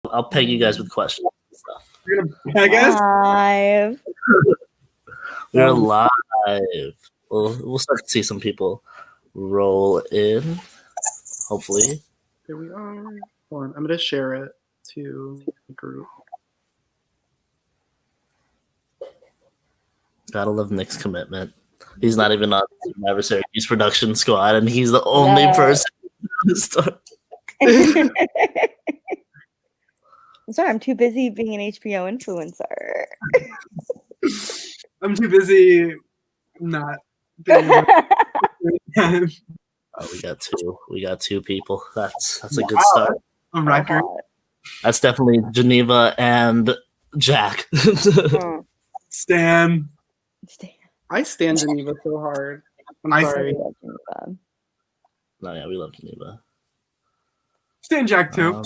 I'll peg you guys with questions and stuff. You're gonna peg us? Live. We're live. We'll start to see some people roll in. Hopefully. Here we are. Hold on. I'm gonna share it to the group. Gotta love Nick's commitment. He's not even on the Syrvivor Syracuse production squad, and he's the only person to start. I'm sorry, I'm too busy being an HBO influencer. I'm too busy not being Oh, we got two people. That's a good start. A record. That's definitely Geneva and Jack. Stan. I stand Geneva so hard. I'm sorry. No, yeah, we love Geneva. Stan Jack too.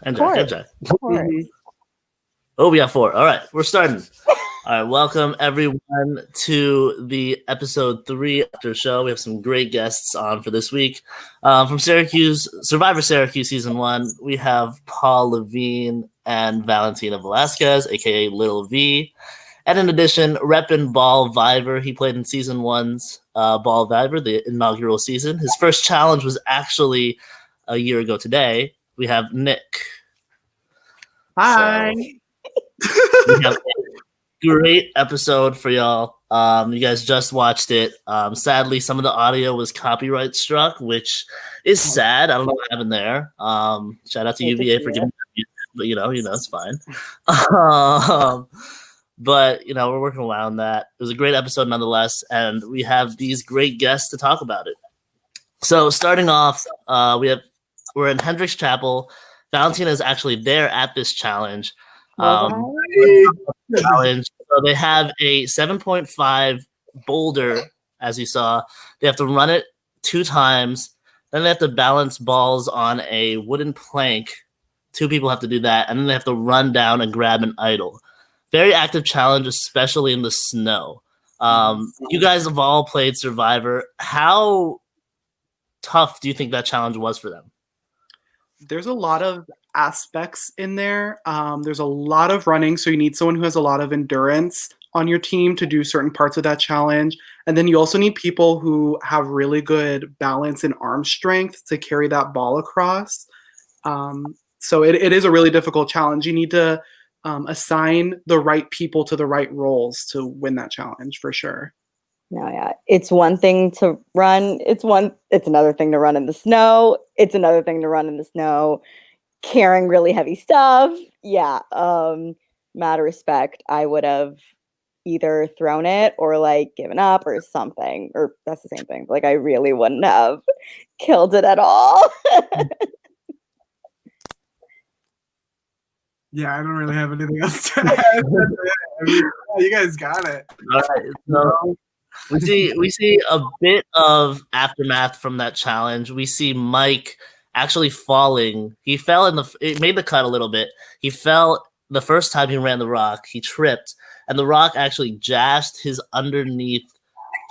And Jack. Mm-hmm. Oh, we got 4. All right, we're starting. All right, welcome everyone to the episode 3 after show. We have some great guests on for this week. From Syracuse, Syrvivor Syracuse Season 1, we have Paul Levine and Valentina Velasquez, aka Little V. And in addition, reppin' Ball Viver. He played in Season 1's Ball Viver, the inaugural season. His first challenge was actually a year ago today. We have Nick. Hi. So, we have a great episode for y'all. You guys just watched it. Sadly, some of the audio was copyright struck, which is sad. I don't know what happened there. Shout out to UVA for giving me that, but you know, it's fine. But we're working around that. It was a great episode nonetheless, and we have these great guests to talk about it. So starting off, we're in Hendricks Chapel. Valentina is actually there at this challenge. Challenge. So they have a 7.5 boulder, as you saw. They have to run it 2 times. Then they have to balance balls on a wooden plank. 2 people have to do that, and then they have to run down and grab an idol. Very active challenge, especially in the snow. You guys have all played Survivor. How tough do you think that challenge was for them? There's a lot of aspects in there. There's a lot of running, so you need someone who has a lot of endurance on your team to do certain parts of that challenge. And then you also need people who have really good balance and arm strength to carry that ball across. So it is a really difficult challenge. You need to assign the right people to the right roles to win that challenge for sure. No, yeah. It's one thing to run. It's another thing to run in the snow. It's another thing to run in the snow, carrying really heavy stuff. Yeah. Mad respect. I would have either thrown it or given up or something. Or that's the same thing. I really wouldn't have killed it at all. Yeah, I don't really have anything else to add. You guys got it. All right, so we see a bit of aftermath from that challenge. We see Mike actually falling. He fell it made the cut a little bit. He fell the first time he ran the rock. He tripped, and the rock actually jashed his underneath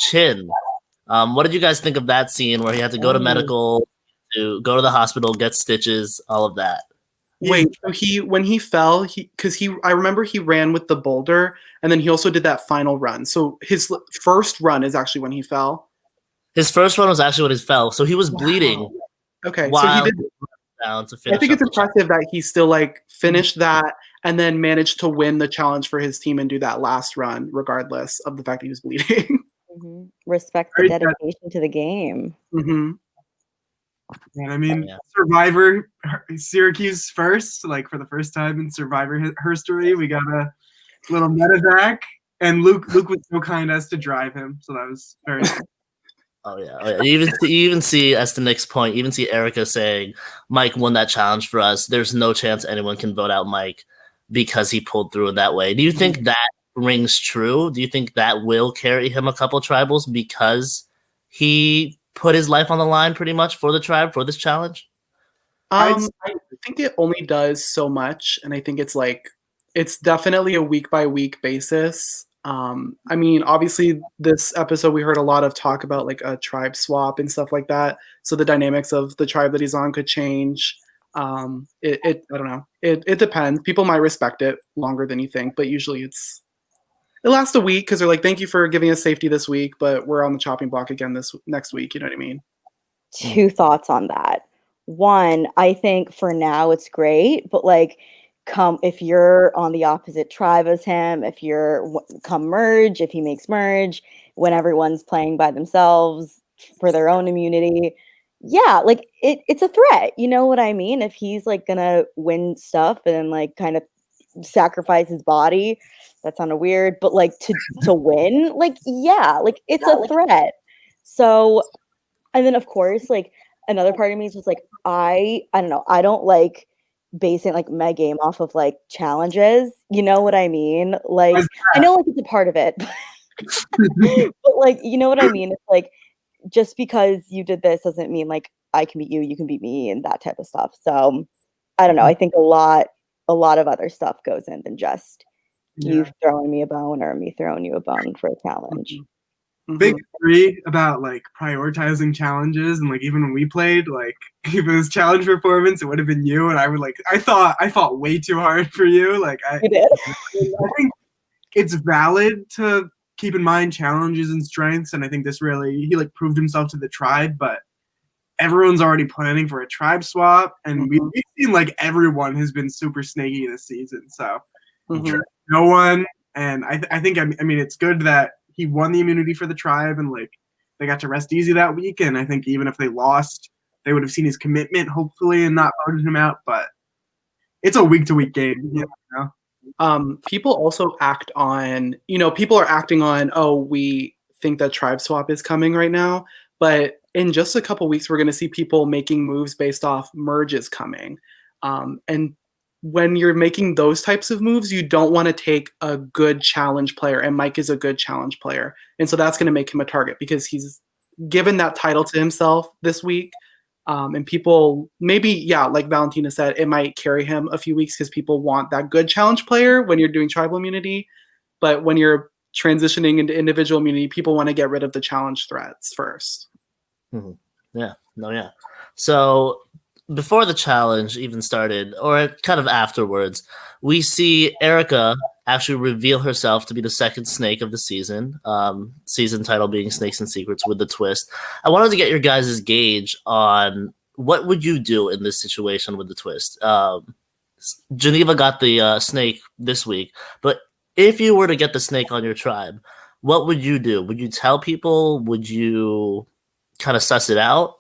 chin. What did you guys think of that scene where he had to go to medical, to go to the hospital, get stitches, all of that? Wait, so when he fell, I remember he ran with the boulder, and then he also did that final run. So his first run is actually when he fell. His first run was actually when he fell, so he was bleeding. Okay, so he did down to finish. I think it's impressive that he still finished that and then managed to win the challenge for his team and do that last run, regardless of the fact that he was bleeding. Mm-hmm. Respect the dedication to the game. Mm-hmm. And I mean, Survivor Syracuse first, for the first time in Survivor history, we got a little medevac, and Luke was so kind as to drive him, so that was very cool. Oh yeah. You even see, as to Nick's point, you even see Erica saying, Mike won that challenge for us. There's no chance anyone can vote out Mike because he pulled through in that way. Do you think that rings true? Do you think that will carry him a couple tribals because he put his life on the line pretty much for the tribe for this challenge? I think it only does so much, and I think it's definitely a week by week basis. I mean, obviously this episode we heard a lot of talk about a tribe swap and stuff like that, so the dynamics of the tribe that he's on could change. I don't know. It depends. People might respect it longer than you think, but usually it lasts a week because they're like, thank you for giving us safety this week, but we're on the chopping block again this next week. You know what I mean? Two thoughts on that. One, I think for now it's great, but like if you're on the opposite tribe as him, if you're come merge, if he makes merge, when everyone's playing by themselves for their own immunity, yeah, like it's a threat. You know what I mean? If he's like gonna win stuff and then like kind of sacrifice his body, that sounded weird, but like to win, like yeah, like it's a threat. So, and then of course, like another part of me is just like I don't know, I don't like basing like my game off of like challenges. You know what I mean? Like I know like it's a part of it, but like you know what I mean? It's like just because you did this doesn't mean like I can beat you, you can beat me, and that type of stuff. So I don't know. I think a lot of other stuff goes in than just you throwing me a bone or me throwing you a bone for a challenge. Big agree about like prioritizing challenges, and like even when we played, like if it was challenge performance, it would have been you, and I would like I fought way too hard for you. Like You did. I think it's valid to keep in mind challenges and strengths, and I think this really he like proved himself to the tribe, but everyone's already planning for a tribe swap, and we've seen like everyone has been super snaky this season, so no one. And I think I mean it's good that he won the immunity for the tribe, and like they got to rest easy that week, and I think even if they lost, they would have seen his commitment hopefully and not voted him out, but it's a week-to-week game, you know? People also act on, people are acting on, oh, we think that tribe swap is coming right now, but in just a couple weeks, we're going to see people making moves based off merges coming. And when you're making those types of moves, you don't want to take a good challenge player, and Mike is a good challenge player. And so that's going to make him a target because he's given that title to himself this week. And people maybe, like Valentina said, it might carry him a few weeks because people want that good challenge player when you're doing tribal immunity. But when you're transitioning into individual immunity, people want to get rid of the challenge threats first. Yeah. So before the challenge even started, or kind of afterwards, we see Erica actually reveal herself to be the second snake of the season. Season title being Snakes and Secrets with the twist. I wanted to get your guys' gauge on what would you do in this situation with the twist. Geneva got the snake this week, but if you were to get the snake on your tribe, what would you do? Would you tell people? Would you kind of suss it out?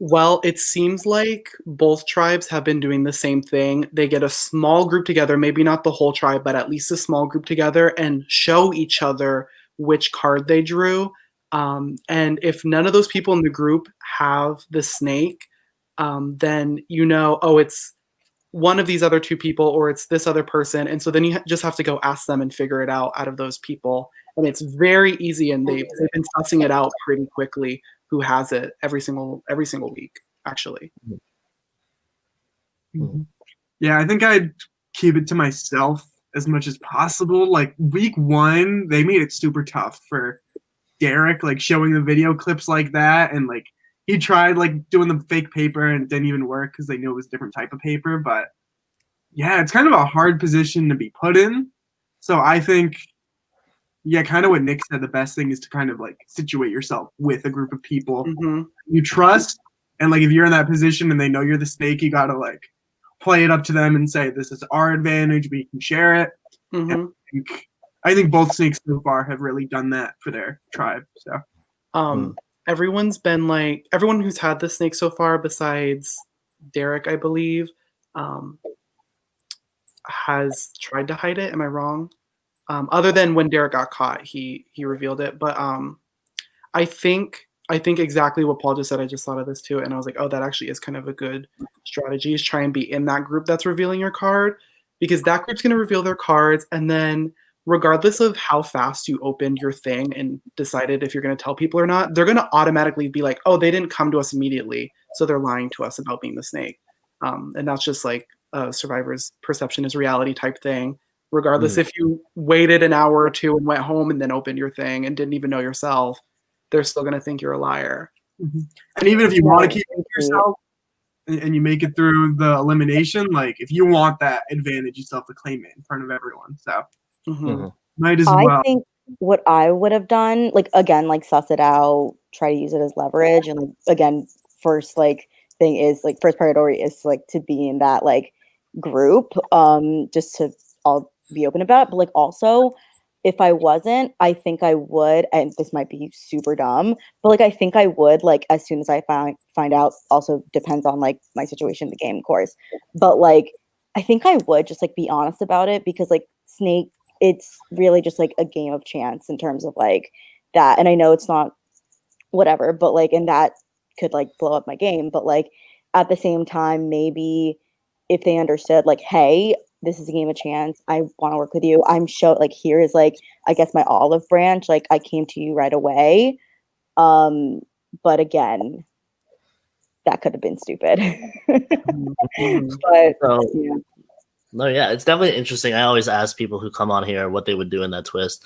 Well, it seems like both tribes have been doing the same thing. They get a small group together, maybe not the whole tribe, but at least a small group together, and show each other which card they drew. And if none of those people in the group have the snake, then it's one of these other two people or it's this other person. And so then you just have to go ask them and figure it out of those people. And it's very easy, and they've been sussing it out pretty quickly who has it every single week, actually. Yeah, I think I'd keep it to myself as much as possible. Like week 1, they made it super tough for Derek, like showing the video clips like that, and like he tried like doing the fake paper and it didn't even work because they knew it was a different type of paper. But yeah, it's kind of a hard position to be put in. So I think, kind of what Nick said, the best thing is to kind of like situate yourself with a group of people you trust. And like if you're in that position and they know you're the snake, you gotta like play it up to them and say, this is our advantage, we can share it. I think both snakes so far have really done that for their tribe. So everyone's been like, everyone who's had the snake so far besides Derek, I believe, has tried to hide it. Am I wrong? Other than when Derek got caught, he revealed it. But I think exactly what Paul just said. I just thought of this too, and I was like, oh, that actually is kind of a good strategy, is try and be in that group that's revealing your card, because that group's going to reveal their cards, and then regardless of how fast you opened your thing and decided if you're going to tell people or not, they're going to automatically be like, oh, they didn't come to us immediately, so they're lying to us about being the snake. And that's just like Survivor's perception is reality type thing. Regardless if you waited an hour or two and went home and then opened your thing and didn't even know yourself, they're still going to think you're a liar. And even if you want to keep it Agreed. to yourself and you make it through the elimination, like if you want that advantage, you still have to claim it in front of everyone. So Mhm. might as I well. think what I would have done, like again, like suss it out, try to use it as leverage, and like again, first like thing is like first priority is like to be in that like group, just to all be open about it. But like also, if I wasn't, I think I would, and this might be super dumb, but like I think I would like as soon as I find out. Also depends on like my situation in the game, of course, but like I think I would just like be honest about it because like Snake it's really just like a game of chance in terms of like that. And I know it's not whatever, but like, and that could like blow up my game. But like at the same time, maybe if they understood, like, hey, this is a game of chance. I want to work with you. I'm like, here is like, I guess my olive branch. Like, I came to you right away. But again, that could have been stupid. But So, yeah. no, yeah, it's definitely interesting. I always ask people who come on here what they would do in that twist.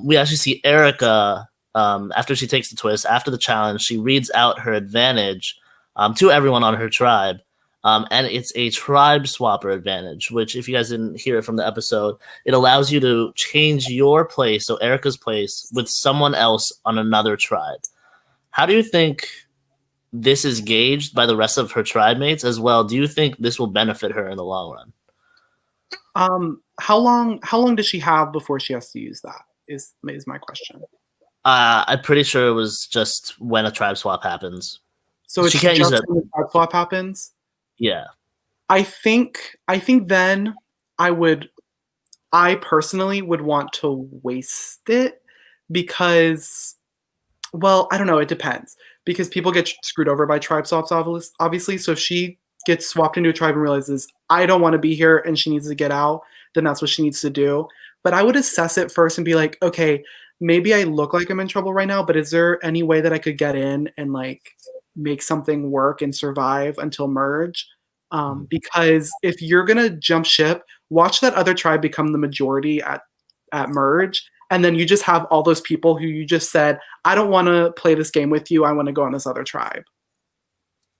We actually see Erica after she takes the twist, after the challenge, she reads out her advantage to everyone on her tribe. And it's a tribe swapper advantage, which, if you guys didn't hear it from the episode, it allows you to change your place, so Erica's place, with someone else on another tribe. How do you think this is gauged by the rest of her tribe mates as well? Do you think this will benefit her in the long run? How long does she have before she has to use that? Is my question. I'm pretty sure it was just when a tribe swap happens. So She it's can't use just it. when the tribe swap happens. Yeah. I think then I personally would want to waste it because, well, I don't know, it depends because people get screwed over by tribe swaps obviously. So if she gets swapped into a tribe and realizes I don't want to be here and she needs to get out, then that's what she needs to do. But I would assess it first and be like, okay, maybe I look like I'm in trouble right now, but is there any way that I could get in and like make something work and survive until merge? Because if you're gonna jump ship, watch that other tribe become the majority at merge, and then you just have all those people who you just said, I don't want to play this game with you. I want to go on this other tribe.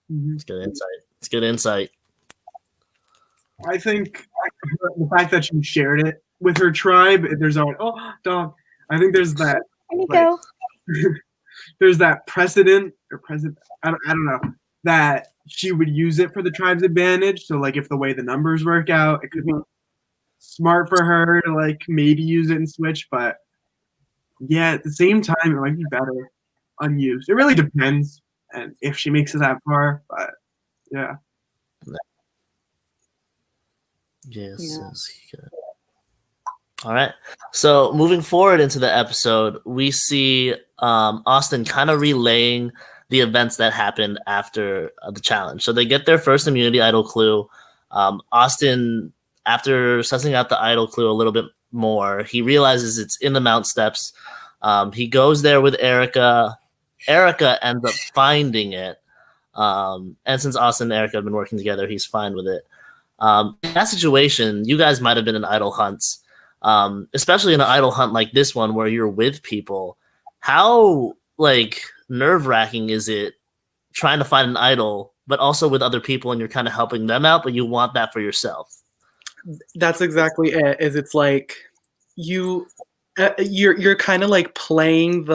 It's good insight. It's good insight. I think the fact that she shared it with her tribe, there's always, oh, dog. I think there's that. There you Like, go. there's that precedent or precedent. I don't know that she would use it for the tribe's advantage. So like if the way the numbers work out, it could be smart for her to like maybe use it and switch. But yeah, at the same time, it might be better unused. It really depends, and if she makes it that far. But yeah. Yes. Yeah. Yes, good. All right. So moving forward into the episode, we see Austin kind of relaying the events that happened after the challenge. So they get their first immunity idol clue. Austin, after sussing out the idol clue a little bit more, he realizes it's in the mount steps. He goes there with Erica. Erica ends up finding it. And since Austin and Erica have been working together, he's fine with it. In that situation, you guys might have been in idol hunts, especially in an idol hunt like this one where you're with people. How like nerve-wracking is it trying to find an idol, but also with other people and you're kind of helping them out, but you want that for yourself? That's exactly it. Is it's like you're kind of like playing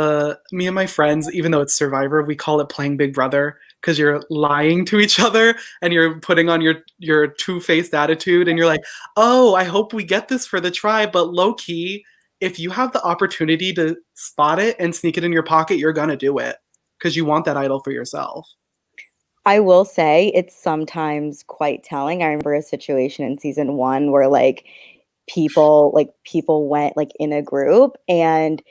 me and my friends, even though it's Survivor, we call it playing Big Brother because you're lying to each other and you're putting on your two-faced attitude and you're like, oh, I hope we get this for the tribe, but low key, if you have the opportunity to spot it and sneak it in your pocket, you're gonna do it because you want that idol for yourself. I will say it's sometimes quite telling. I remember a situation in season 1 where like people went like in a group and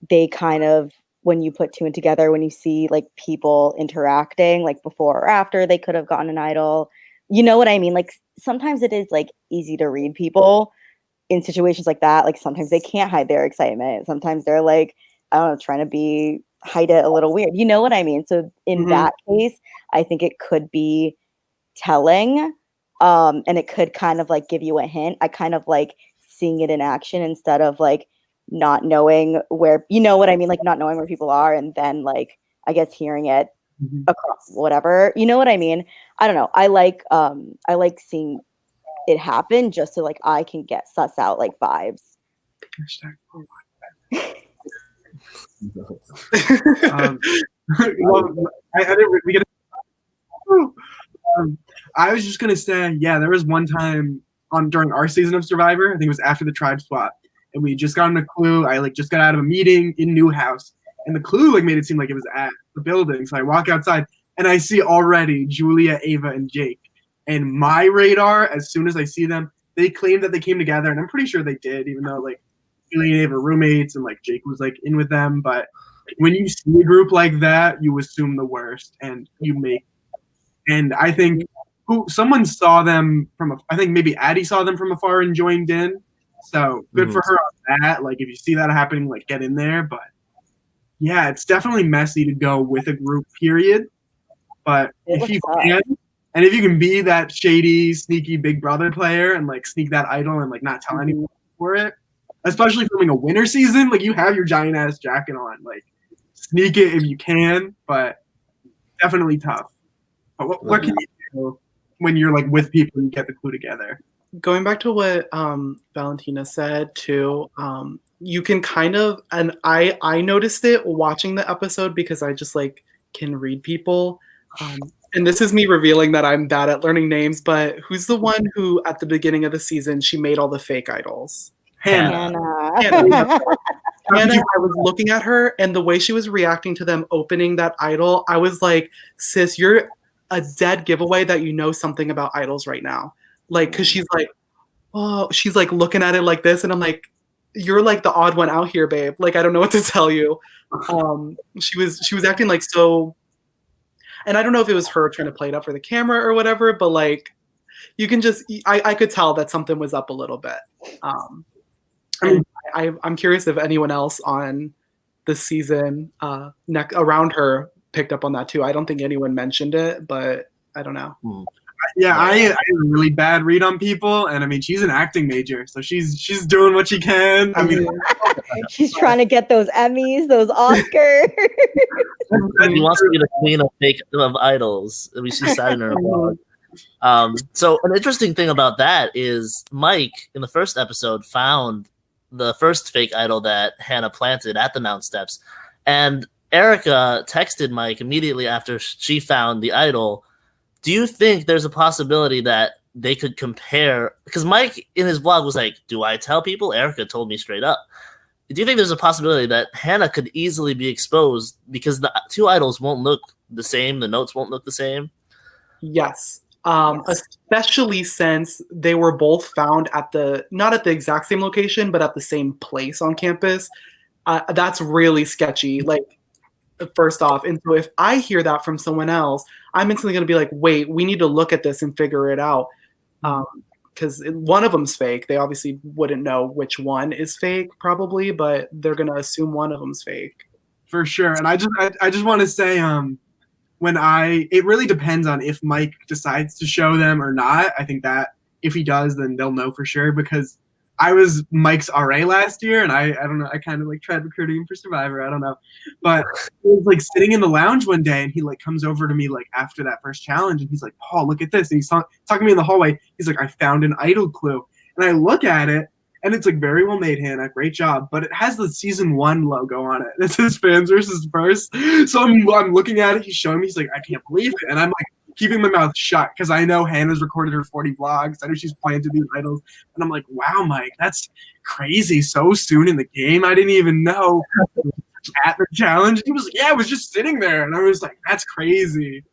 they kind of, when you put two and together, when you see like people interacting like before or after they could have gotten an idol, you know what I mean? Like sometimes it is like easy to read people in situations like that. Like sometimes they can't hide their excitement. Sometimes they're like, I don't know, trying to hide it a little weird. You know what I mean? So in that case, I think it could be telling. And it could kind of like give you a hint. I kind of like seeing it in action instead of like not knowing where, you know what I mean? Like not knowing where people are and then like I guess hearing it Mhm. across whatever, you know what I mean? I don't know. I like seeing it happen just so like I can get suss out like vibes. Hashtag well, I didn't, we get. I was just gonna say, yeah, there was one time during our season of Survivor. I think it was after the tribe swap, and we just got on a clue. I like just got out of a meeting in Newhouse, and the clue like made it seem like it was at the building. So I walk outside, and I see already Julia, Ava, and Jake. And my radar, as soon as I see them, they claim that they came together, and I'm pretty sure they did, even though like Julia and Ava are roommates, and like Jake was like in with them. But when you see a group like that, you assume the worst, and you make. And I think someone saw them I think maybe Addie saw them from afar and joined in. So good for her on that. Like if you see that happening, like get in there. But yeah, it's definitely messy to go with a group, period. But if you can, and if you can be that shady, sneaky Big Brother player and like sneak that idol and like not tell anyone for it, especially filming a winter season, like you have your giant ass jacket on, like sneak it if you can, but definitely tough. But what can you do when you're like with people and get the clue together? Going back to what Valentina said too, you can kind of, and I noticed it watching the episode because I just like can read people. And this is me revealing that I'm bad at learning names, but who's the one who at the beginning of the season she made all the fake idols? Hannah. Hannah, I was looking at her and the way she was reacting to them opening that idol, I was like, sis, you're a dead giveaway that you know something about idols right now. Like, cause she's like, oh, she's like looking at it like this. And I'm like, you're like the odd one out here, babe. Like, I don't know what to tell you. She was acting like so, and I don't know if it was her trying to play it up for the camera or whatever, but like, you can just, I could tell that something was up a little bit. And I'm curious if anyone else on the season around her picked up on that too. I don't think anyone mentioned it, but I don't know. Yeah, I have a really bad read on people, and I mean, she's an acting major, so she's doing what she can. I mean, she's trying to get those Emmys, those Oscars. She wants to be the queen of idols. We see that in her blog. So an interesting thing about that is Mike in the first episode found the first fake idol that Hannah planted at the Mount Steps, and Erica texted Mike immediately after she found the idol. Do you think there's a possibility that they could compare? Because Mike in his vlog was like, do I tell people? Erica told me straight up. Do you think there's a possibility that Hannah could easily be exposed because the two idols won't look the same, the notes won't look the same? Yes. Especially since they were both found not at the exact same location, but at the same place on campus. That's really sketchy. Like, first off. And so if I hear that from someone else, I'm instantly going to be like, wait, we need to look at this and figure it out. Because one of them's fake. They obviously wouldn't know which one is fake, probably, but they're going to assume one of them's fake. For sure. And I just want to say, it really depends on if Mike decides to show them or not. I think that if he does, then they'll know for sure, because I was Mike's RA last year, and I don't know, I kind of like tried recruiting him for Survivor. I don't know. But he was like sitting in the lounge one day, and he like comes over to me like after that first challenge, and he's like, Paul, look at this. And he's talking to me in the hallway. He's like, I found an idol clue. And I look at it, and it's like very well made, Hannah. Great job. But it has the season 1 logo on it. It says fans versus first. So I'm looking at it. He's showing me. He's like, I can't believe it. And I'm like keeping my mouth shut because I know Hannah's recorded her 40 vlogs. I know she's planted these idols. And I'm like, wow, Mike, that's crazy. So soon in the game. I didn't even know at the challenge. He was like, yeah, I was just sitting there. And I was like, that's crazy.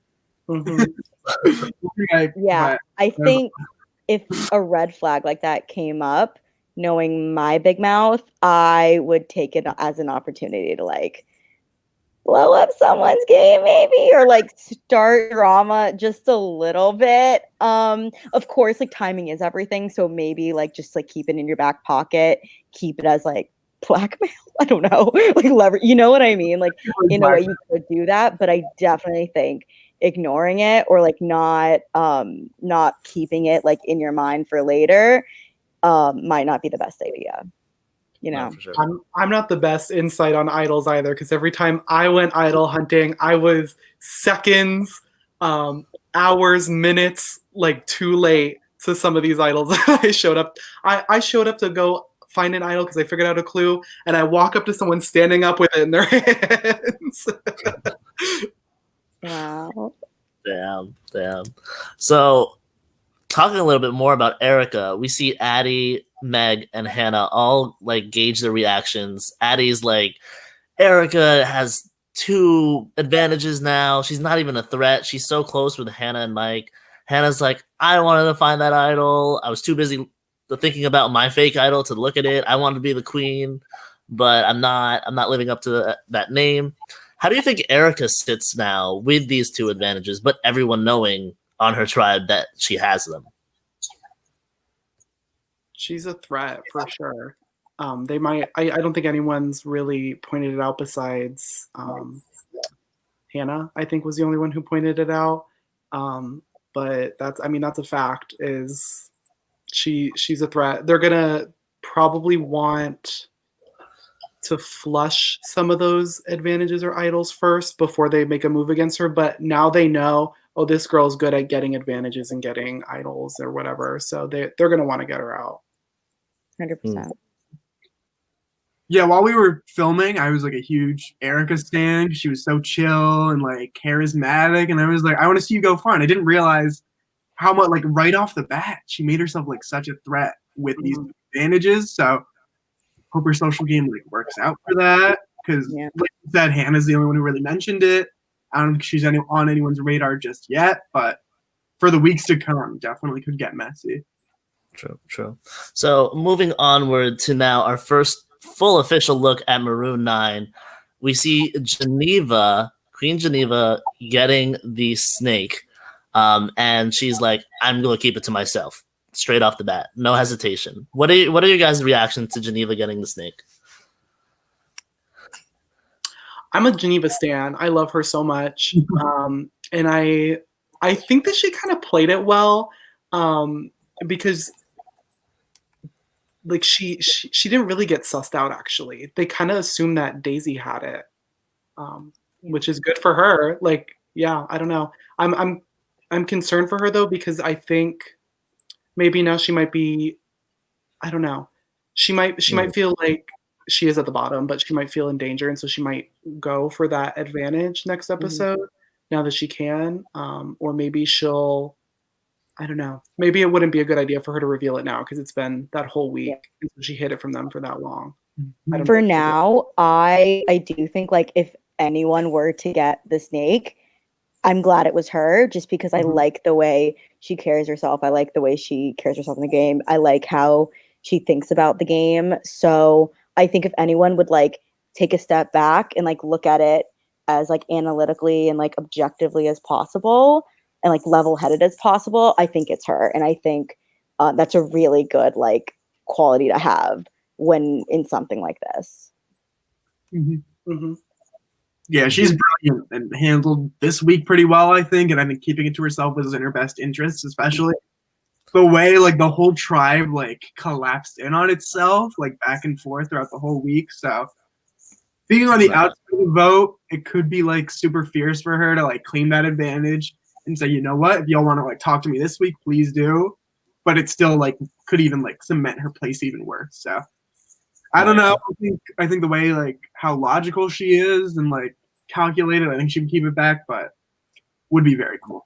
Yeah, I think if a red flag like that came up, knowing my big mouth, I would take it as an opportunity to like blow up someone's game maybe, or like start drama just a little bit. Of course, like timing is everything. So maybe like just like keep it in your back pocket, keep it as like blackmail. I don't know, like lever, you know what I mean? Like in a way you could do that, but I definitely think ignoring it or like not keeping it like in your mind for later might not be the best idea. you know. for sure. I'm not the best insight on idols either, because every time I went idol hunting, I was seconds, hours, minutes, like too late to some of these idols. I showed up. I showed up to go find an idol because I figured out a clue, and I walk up to someone standing up with it in their hands. Wow. Damn. So, talking a little bit more about Erica, we see Addie, Meg, and Hannah all like gauge their reactions. Addie's like, Erica has 2 advantages now. She's not even a threat. She's so close with Hannah and Mike. Hannah's like, I wanted to find that idol. I was too busy thinking about my fake idol to look at it. I wanted to be the queen, but I'm not living up to that name. How do you think Erica sits now with these 2 advantages, but everyone knowing on her tribe that she has them? She's a threat for sure. They might. I don't think anyone's really pointed it out besides Hannah. I think was the only one who pointed it out. But that's a fact. Is she's a threat. They're gonna probably want to flush some of those advantages or idols first before they make a move against her. But now they know, oh, this girl's good at getting advantages and getting idols or whatever. So they're gonna want to get her out. 100%. Yeah, while we were filming, I was like a huge Erica stan. She was so chill and like charismatic, and I was like, I want to see you go far. And I didn't realize how much, like right off the bat, she made herself like such a threat with these advantages. So hope her social game like works out for that. Because like you said, Hannah's the only one who really mentioned it. I don't think she's on anyone's radar just yet, but for the weeks to come, definitely could get messy. True. So moving onward to now our first full official look at Maroon 9, we see Queen Geneva, getting the snake. And she's like, I'm going to keep it to myself. Straight off the bat. No hesitation. What are your guys' reactions to Geneva getting the snake? I'm a Geneva stan. I love her so much. And I think that she kind of played it well. Because like she didn't really get sussed out, actually. They kind of assumed that Daisy had it. Which is good for her. Like, yeah, I don't know. I'm concerned for her though, because I think maybe now she might be, I don't know. She might feel like she is at the bottom, but she might feel in danger, and so she might go for that advantage next episode now that she can. Or maybe she'll, I don't know. Maybe it wouldn't be a good idea for her to reveal it now because it's been that whole week, and so she hid it from them for that long. For now, I do think like if anyone were to get the snake, I'm glad it was her, just because I like the way she carries herself. I like the way she carries herself in the game. I like how she thinks about the game. So I think if anyone would like take a step back and like look at it as like analytically and like objectively as possible and like level-headed as possible, I think it's her. And I think that's a really good like quality to have when in something like this. Yeah, she's brilliant and handled this week pretty well, I think. And I think keeping it to herself was in her best interest, especially the way like the whole tribe like collapsed in on itself, like back and forth throughout the whole week. So being on the outside of the vote, it could be like super fierce for her to like claim that advantage and say, you know what, if y'all want to like talk to me this week, please do. But it still like could even like cement her place even worse. So I don't know. I think the way like how logical she is and like calculated, I think she would keep it back, but would be very cool.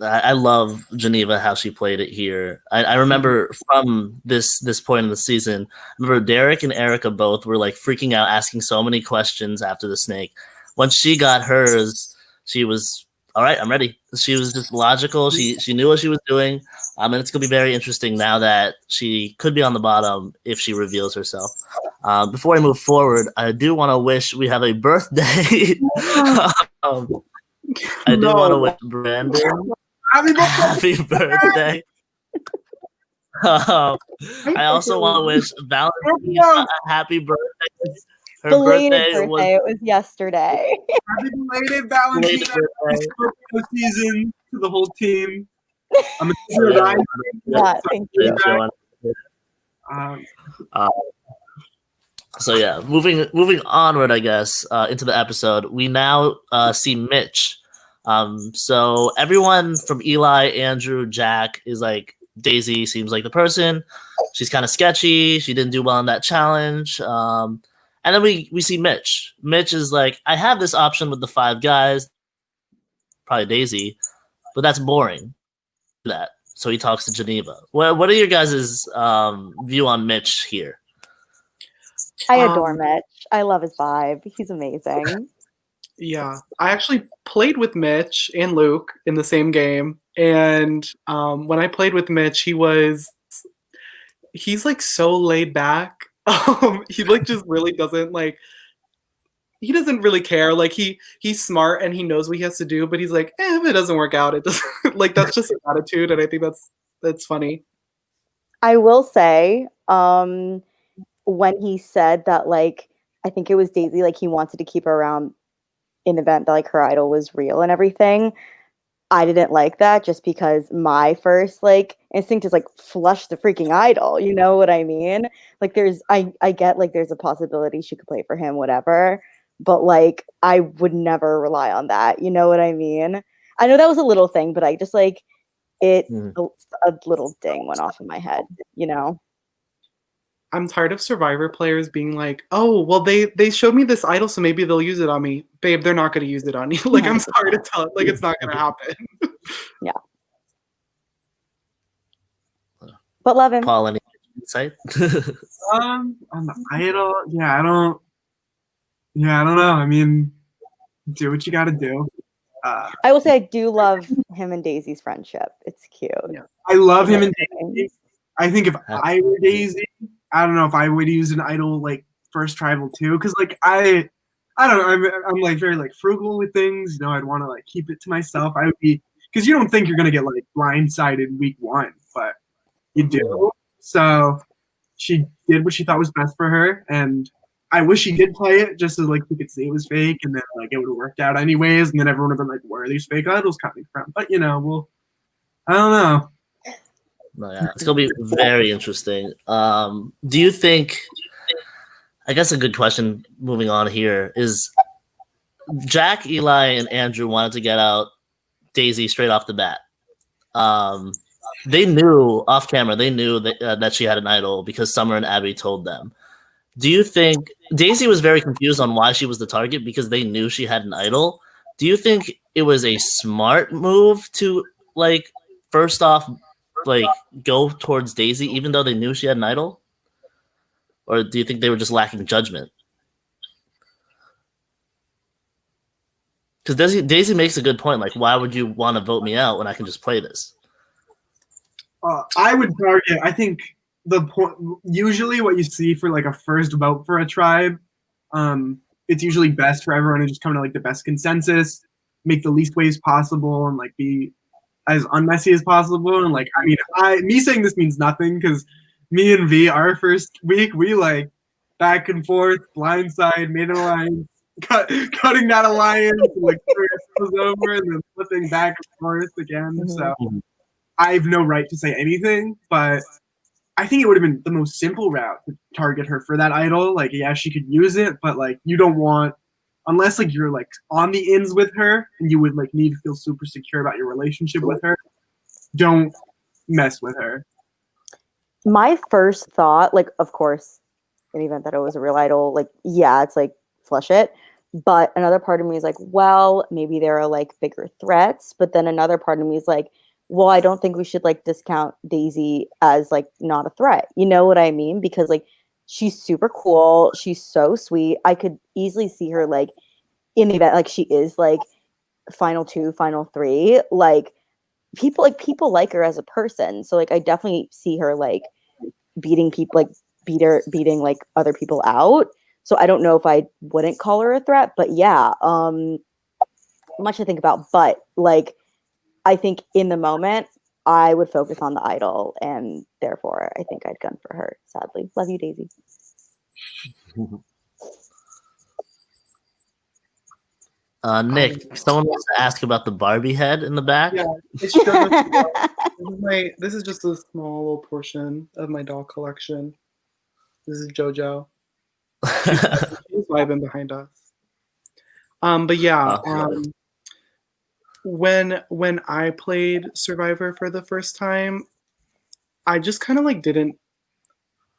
I love Geneva, how she played it here. I remember from this point in the season, I remember Derek and Erica both were like freaking out, asking so many questions after the snake. Once she got hers, she was, all right, I'm ready. She was just logical. She knew what she was doing. And it's going to be very interesting now that she could be on the bottom if she reveals herself. Before I move forward, I do want to wish we have a birthday. I do want to wish Brandon happy birthday. I also want to wish Valentina a happy birthday. Her belated birthday. It was yesterday. Happy belated Valentina season to the whole team. I'm thank you. So yeah, moving onward, I guess, into the episode, we now see Mitch. So everyone from Eli, Andrew, Jack is like, Daisy seems like the person. She's kind of sketchy. She didn't do well in that challenge. And then we see Mitch. Mitch is like, I have this option with the 5 guys, probably Daisy, but that's boring. That. So he talks to Geneva. What are your guys' view on Mitch here? I adore Mitch. I love his vibe. He's amazing. Yeah, I actually played with Mitch and Luke in the same game, and when I played with Mitch, he's like so laid back. He like just really doesn't like. He doesn't really care. Like he's smart and he knows what he has to do, but he's like, if it doesn't work out, it doesn't. Like that's just his attitude, and I think that's funny. I will say, when he said that, like, I think it was Daisy, like he wanted to keep her around in the event that like her idol was real and everything. I didn't like that just because my first like instinct is like flush the freaking idol. You know what I mean? Like I get like there's a possibility she could play for him, whatever. But like I would never rely on that. You know what I mean? I know that was a little thing, but I just like a little ding went off in my head, you know? I'm tired of Survivor players being like, oh, well, they showed me this idol, so maybe they'll use it on me. Babe, they're not going to use it on you. Like, I'm sorry to tell it. Like, it's not going to happen. Yeah. But love him. Paul, any insight? On the idol, I don't know. I mean, do what you got to do. I will say I do love him and Daisy's friendship. It's cute. Yeah. I love him and Daisy. I think if I were Daisy, I don't know if I would use an idol like first tribal too, because like I don't know, I'm like very like frugal with things. You know, I'd want to like keep it to myself. I would be, because you don't think you're gonna get like blindsided week 1, but you do. So she did what she thought was best for her, and I wish she did play it just so like we could see it was fake, and then like it would have worked out anyways, and then everyone would have been like, where are these fake idols coming from? But you know, I don't know. No, yeah, it's gonna be very interesting. Do you think? I guess a good question. Moving on here is Jack, Eli, and Andrew wanted to get out Daisy straight off the bat. They knew off camera. They knew that she had an idol because Summer and Abby told them. Do you think Daisy was very confused on why she was the target because they knew she had an idol? Do you think it was a smart move to like first off? Like go towards Daisy even though they knew she had an idol? Or do you think they were just lacking judgment? Because Daisy makes a good point. Like, why would you want to vote me out when I can just play this? I would target. I think the point. Usually, what you see for like a first vote for a tribe, it's usually best for everyone to just come to like the best consensus, make the least waves possible, and like be as unmessy as possible. And like, I mean, me saying this means nothing because me and V, our first week, we like back and forth, blindside, made an alliance, cutting that alliance, and, like it was over, and then flipping back and forth again. So I have no right to say anything, but I think it would have been the most simple route to target her for that idol. Like, yeah, she could use it, but like, you don't want. Unless like you're like on the ins with her and you would like need to feel super secure about your relationship with her, don't mess with her. My first thought, like, of course, in the event that it was a real idol, like, yeah, it's like flush it. But another part of me is like, well, maybe there are like bigger threats. But then another part of me is like, well, I don't think we should like discount Daisy as like not a threat. You know what I mean? Because like she's super cool. She's so sweet. I could easily see her like in the event like she is like final 2, final 3. Like people like her as a person. So like I definitely see her like beating people, like beating like other people out. So I don't know if I wouldn't call her a threat, but yeah, much to think about. But like I think in the moment I would focus on the idol, and therefore I think I'd gun for her. Sadly, love you, Daisy. Nick, someone wants to ask about the Barbie head in the back. Yeah, this is just a small little portion of my doll collection. This is JoJo. She's vibing behind us. But yeah, when I played Survivor for the first time, I just kind of like didn't.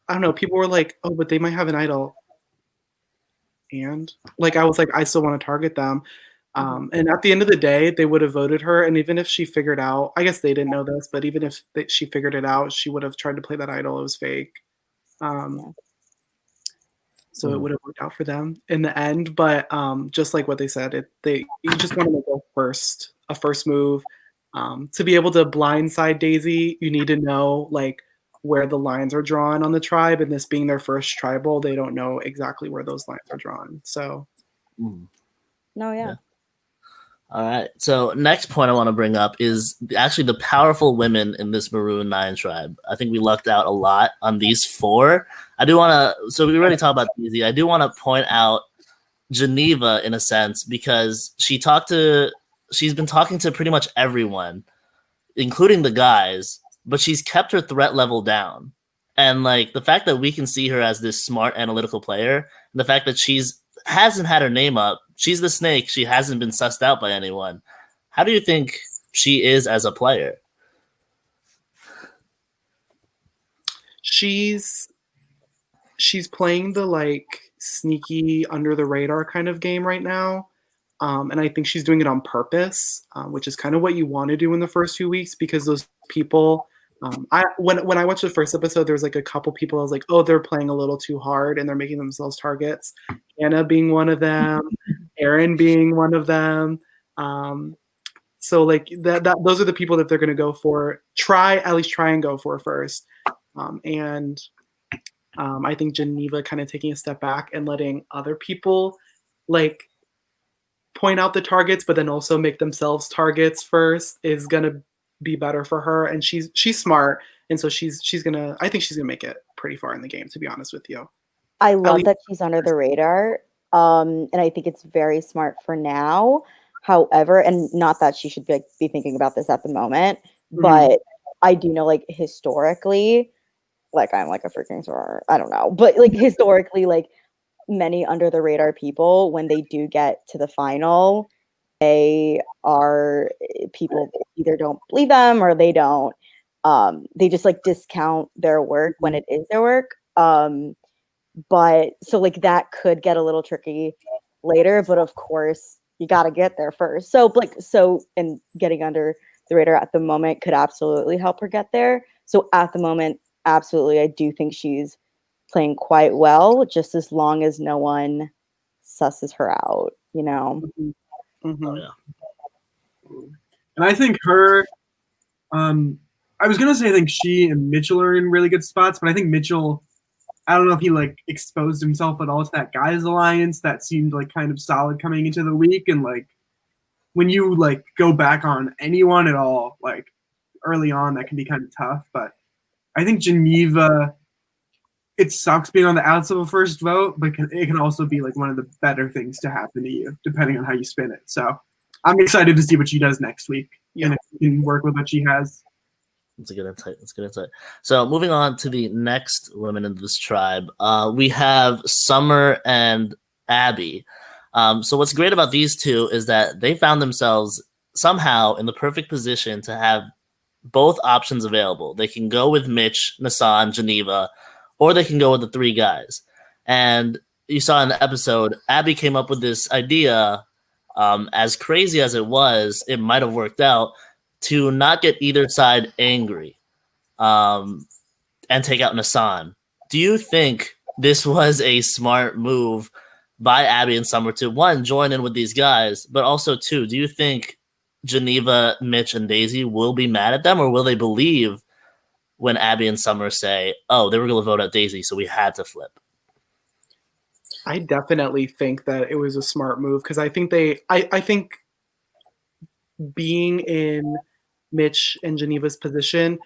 I don't know. People were like, "Oh, but they might have an idol," and like I was like, I still want to target them. And at the end of the day, they would have voted her. And even if she figured out, I guess they didn't know this, but even if she figured it out, she would have tried to play that idol. It was fake. So it would have worked out for them in the end. But just like what they said, you just want to go first, a first move. To be able to blindside Daisy, you need to know like where the lines are drawn on the tribe, and this being their first tribal, they don't know exactly where those lines are drawn. So, no, yeah. All right. So next point I want to bring up is actually the powerful women in this Maroon 9 tribe. I think we lucked out a lot on these 4. I do want to, so we already talked about Daisy. I do want to point out Geneva in a sense because she's been talking to pretty much everyone, including the guys, but she's kept her threat level down. And like the fact that we can see her as this smart analytical player, and the fact that hasn't had her name up. She's the snake. She hasn't been sussed out by anyone. How do you think she is as a player? She's playing the like sneaky under the radar kind of game right now. And I think she's doing it on purpose, which is kind of what you want to do in the first few weeks because those people when I watched the first episode, there was like a couple people I was like, oh, they're playing a little too hard and they're making themselves targets. Anna being one of them, Aaron being one of them. So like that those are the people that they're going to go for. At least try and go for first. I think Geneva kind of taking a step back and letting other people like point out the targets, but then also make themselves targets first is going to be better for her. And she's smart. And so I think she's gonna make it pretty far in the game, to be honest with you. I love that she's under the radar. And I think it's very smart for now. However, and not that she should be thinking about this at the moment, but I do know like historically, like I'm like a freaking soror, I don't know, but like historically, like many under the radar people, when they do get to the final, people either don't believe them or they don't. They just like discount their work when it is their work. But so like that could get a little tricky later, but of course you got to get there first. So and getting under the radar at the moment could absolutely help her get there. So at the moment, absolutely, I do think she's playing quite well, just as long as no one susses her out, you know. Oh, yeah. And I think her, I was gonna say I think she and Mitchell are in really good spots, but I think Mitchell, I don't know if he like exposed himself at all to that guys alliance that seemed like kind of solid coming into the week, and like when you like go back on anyone at all, like early on, that can be kind of tough. But I think Geneva, it sucks being on the outs of a first vote, but it can also be like one of the better things to happen to you, depending on how you spin it. So I'm excited to see what she does next week, and if you can work with what she has. That's a good insight. So moving on to the next women in this tribe, we have Summer and Abby. So what's great about these two is that they found themselves somehow in the perfect position to have both options available. They can go with Mitch, Nassan, Geneva, or they can go with the 3 guys. And you saw in the episode, Abby came up with this idea, as crazy as it was, it might have worked out, to not get either side angry and take out Nassan. Do you think this was a smart move by Abby and Summer to, 1, join in with these guys, but also 2, do you think Geneva, Mitch, and Daisy will be mad at them, or will they believe when Abby and Summer say, oh, they were going to vote out Daisy, so we had to flip? I definitely think that it was a smart move because I think I think being in Mitch and Geneva's position,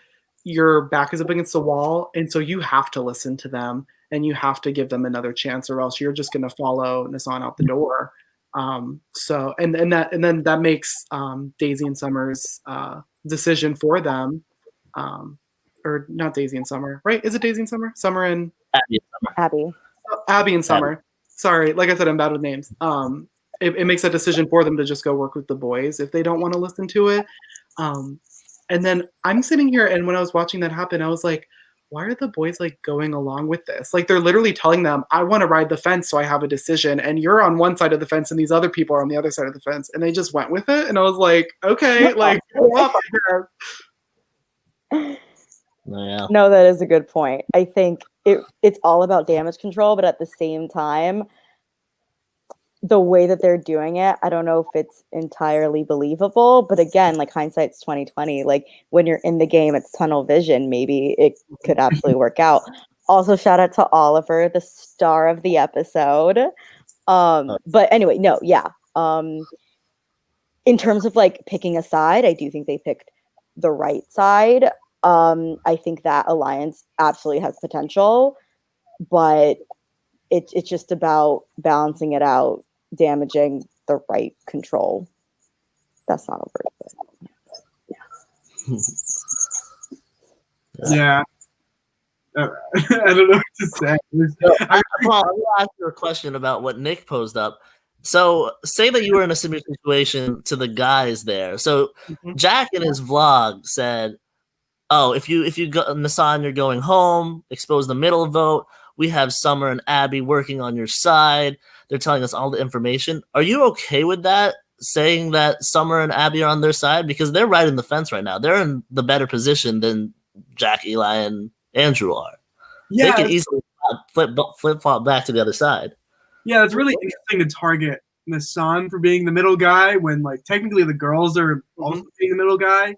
your back is up against the wall, and so you have to listen to them and you have to give them another chance, or else you're just going to follow Nassan out the door. So and then that makes Daisy and Summer's decision for them. Or not Daisy and Summer, right? Is it Daisy and Summer? Summer and Abby. Abby and Summer. Sorry, like I said, I'm bad with names. It makes a decision for them to just go work with the boys if they don't want to listen to it. And then I'm sitting here, and when I was watching that happen, I was like, why are the boys like going along with this? Like they're literally telling them, I want to ride the fence so I have a decision, and you're on one side of the fence and these other people are on the other side of the fence, and they just went with it. And I was like, okay, like Yeah. No, that is a good point. I think it's all about damage control, but at the same time, the way that they're doing it, I don't know if it's entirely believable. But again, like hindsight's 2020. Like when you're in the game, it's tunnel vision. Maybe it could absolutely work out. Also, shout out to Oliver, the star of the episode. But anyway, no, yeah. In terms of like picking a side, I do think they picked the right side. I think that alliance absolutely has potential, but it's just about balancing it out, damaging the right control. That's not a word, but Yeah. I don't know what to say. Paul, I'm gonna ask you a question about what Nick posed up. So, say that you were in a similar situation to the guys there. So, Jack in his vlog said, "Oh, if you go, Nassan, you're going home. Expose the middle vote. We have Summer and Abby working on your side. They're telling us all the information. Are you okay with that? Saying that Summer and Abby are on their side because they're riding the fence right now. They're in the better position than Jack, Eli, and Andrew are. Yeah, they can easily flip flop back to the other side. Yeah, it's really interesting to target Nassan for being the middle guy when, like, technically the girls are also being the middle guy.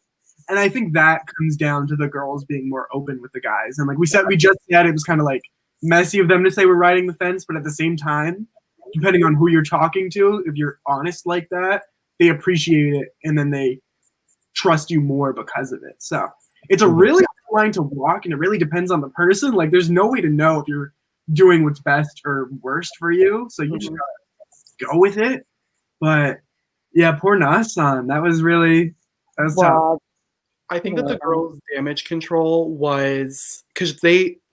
And I think that comes down to the girls being more open with the guys. And like we just said, it was kind of like messy of them to say we're riding the fence, but at the same time, depending on who you're talking to, if you're honest like that, they appreciate it and then they trust you more because of it. So it's a really hard line to walk, and it really depends on the person. Like there's no way to know if you're doing what's best or worst for you. So you just gotta go with it. But yeah, poor Nassan. That was tough. I think that the girls' damage control was because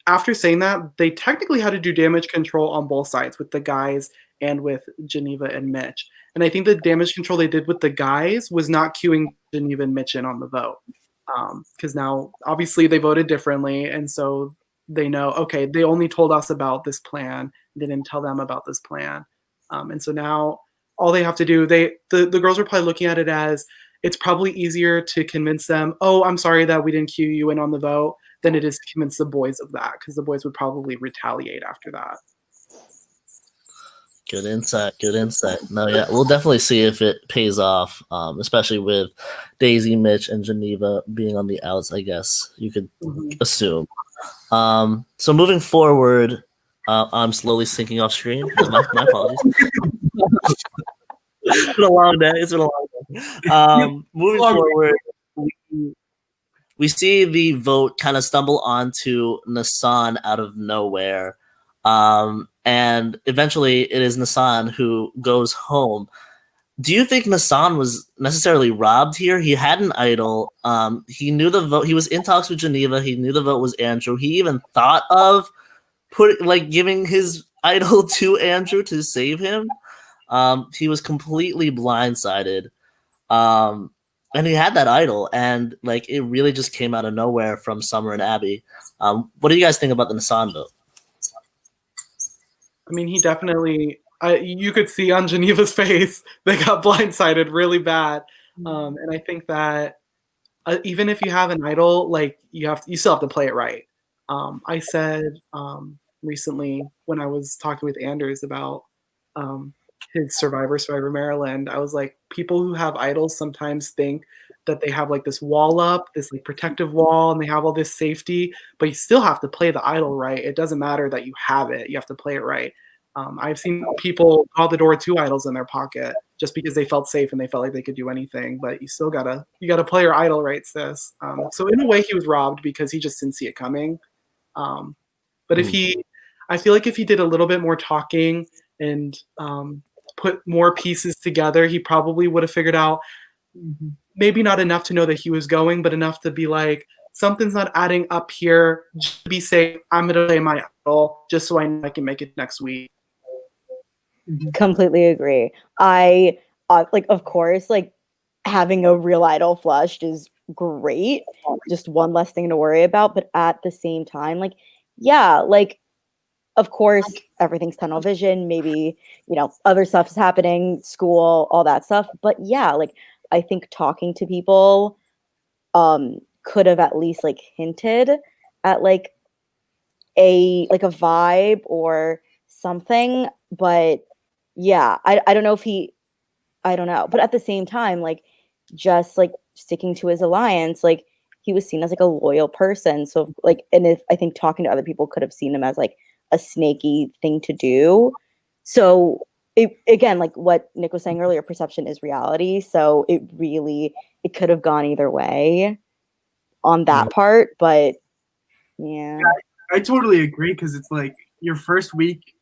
after saying that, they technically had to do damage control on both sides with the guys and with Geneva and Mitch. And I think the damage control they did with the guys was not queuing Geneva and Mitch in on the vote. Because now, obviously, they voted differently. And so they know, okay, they only told us about this plan. They didn't tell them about this plan. And so now all they have to do, the girls were probably looking at it as, it's probably easier to convince them, oh, I'm sorry that we didn't cue you in on the vote, than it is to convince the boys of that, because the boys would probably retaliate after that. Good insight. No, yeah, we'll definitely see if it pays off, especially with Daisy, Mitch, and Geneva being on the outs, I guess you could assume. So moving forward, I'm slowly sinking off screen. My apologies. It's been a long day. Moving forward, we see the vote kind of stumble onto Nassan out of nowhere. And eventually it is Nassan who goes home. Do you think Nassan was necessarily robbed here? He had an idol. He knew the vote. He was in talks with Geneva. He knew the vote was Andrew. He even thought of giving his idol to Andrew to save him. He was completely blindsided. And he had that idol, and like it really just came out of nowhere from Summer and Abby. What do you guys think about the Nassan vote? I mean, he definitely, you could see on Geneva's face, they got blindsided really bad. And I think that even if you have an idol, like you still have to play it right. I said recently when I was talking with Anders about his Syrvivor Maryland, I was like, people who have idols sometimes think that they have like this wall up, this like protective wall, and they have all this safety, but you still have to play the idol right. It doesn't matter that you have it, you have to play it right. I've seen people go out the door with 2 idols in their pocket just because they felt safe and they felt like they could do anything, but you gotta play your idol right, sis. So in a way he was robbed because he just didn't see it coming. But I feel like if he did a little bit more talking and put more pieces together, he probably would have figured out maybe not enough to know that he was going, but enough to be like, something's not adding up here. Just to be safe, I'm gonna play my idol just so I know I can make it next week. Completely agree. I like, of course, like having a real idol flushed is great. Just one less thing to worry about. But at the same time, like, yeah, like, of course, everything's tunnel vision. Maybe, other stuff is happening, school, all that stuff. But yeah, like, I think talking to people could have at least like hinted at like a vibe or something. But yeah, I don't know if I don't know. But at the same time, like, just like sticking to his alliance, like, he was seen as like a loyal person. So like, and if I think talking to other people could have seen him as like a snaky thing to do. So again, like what Nick was saying earlier, perception is reality. So it could have gone either way on that part. But yeah. I totally agree, because it's like your first week,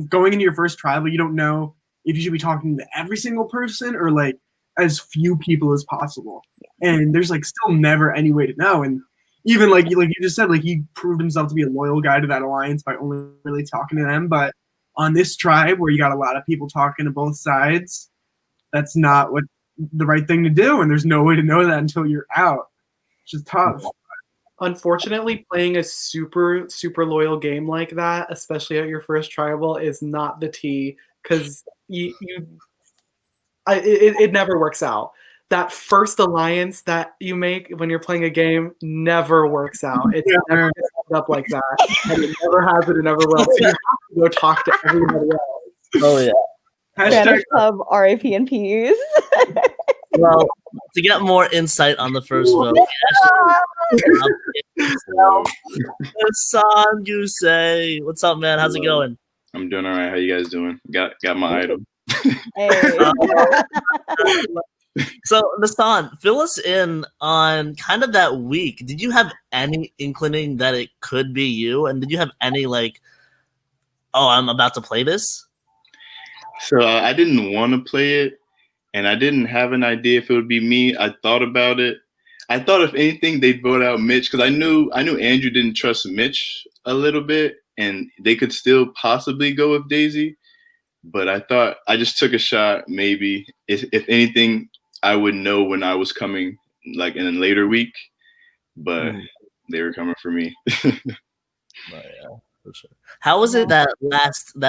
going into your first tribal, you don't know if you should be talking to every single person or like as few people as possible. And there's like still never any way to know. And even like you just said, like he proved himself to be a loyal guy to that alliance by only really talking to them. But on this tribe where you got a lot of people talking to both sides, that's not what the right thing to do. And there's no way to know that until you're out, which is tough. Unfortunately, playing a super, super loyal game like that, especially at your first tribal, is not the tea, because it never works out. That first alliance that you make when you're playing a game never works out. It's never set up like that, and it never has it, and never will. So you have to go talk to everybody else. Oh yeah. Spanish Club RAP and Ps. Well, to get more insight on the first vote, San, you say, what's up, man? How's it going? I'm doing all right. How you guys doing? Got my idol. Hey. So, Nassan, fill us in on kind of that week. Did you have any inkling that it could be you? And did you have any like, oh, I'm about to play this? So I didn't want to play it, and I didn't have an idea if it would be me. I thought about it. I thought if anything, they'd vote out Mitch, because I knew Andrew didn't trust Mitch a little bit, and they could still possibly go with Daisy. But I thought I just took a shot. Maybe if anything, I would know when I was coming, like in a later week. But they were coming for me. Oh, yeah, for sure. How was it that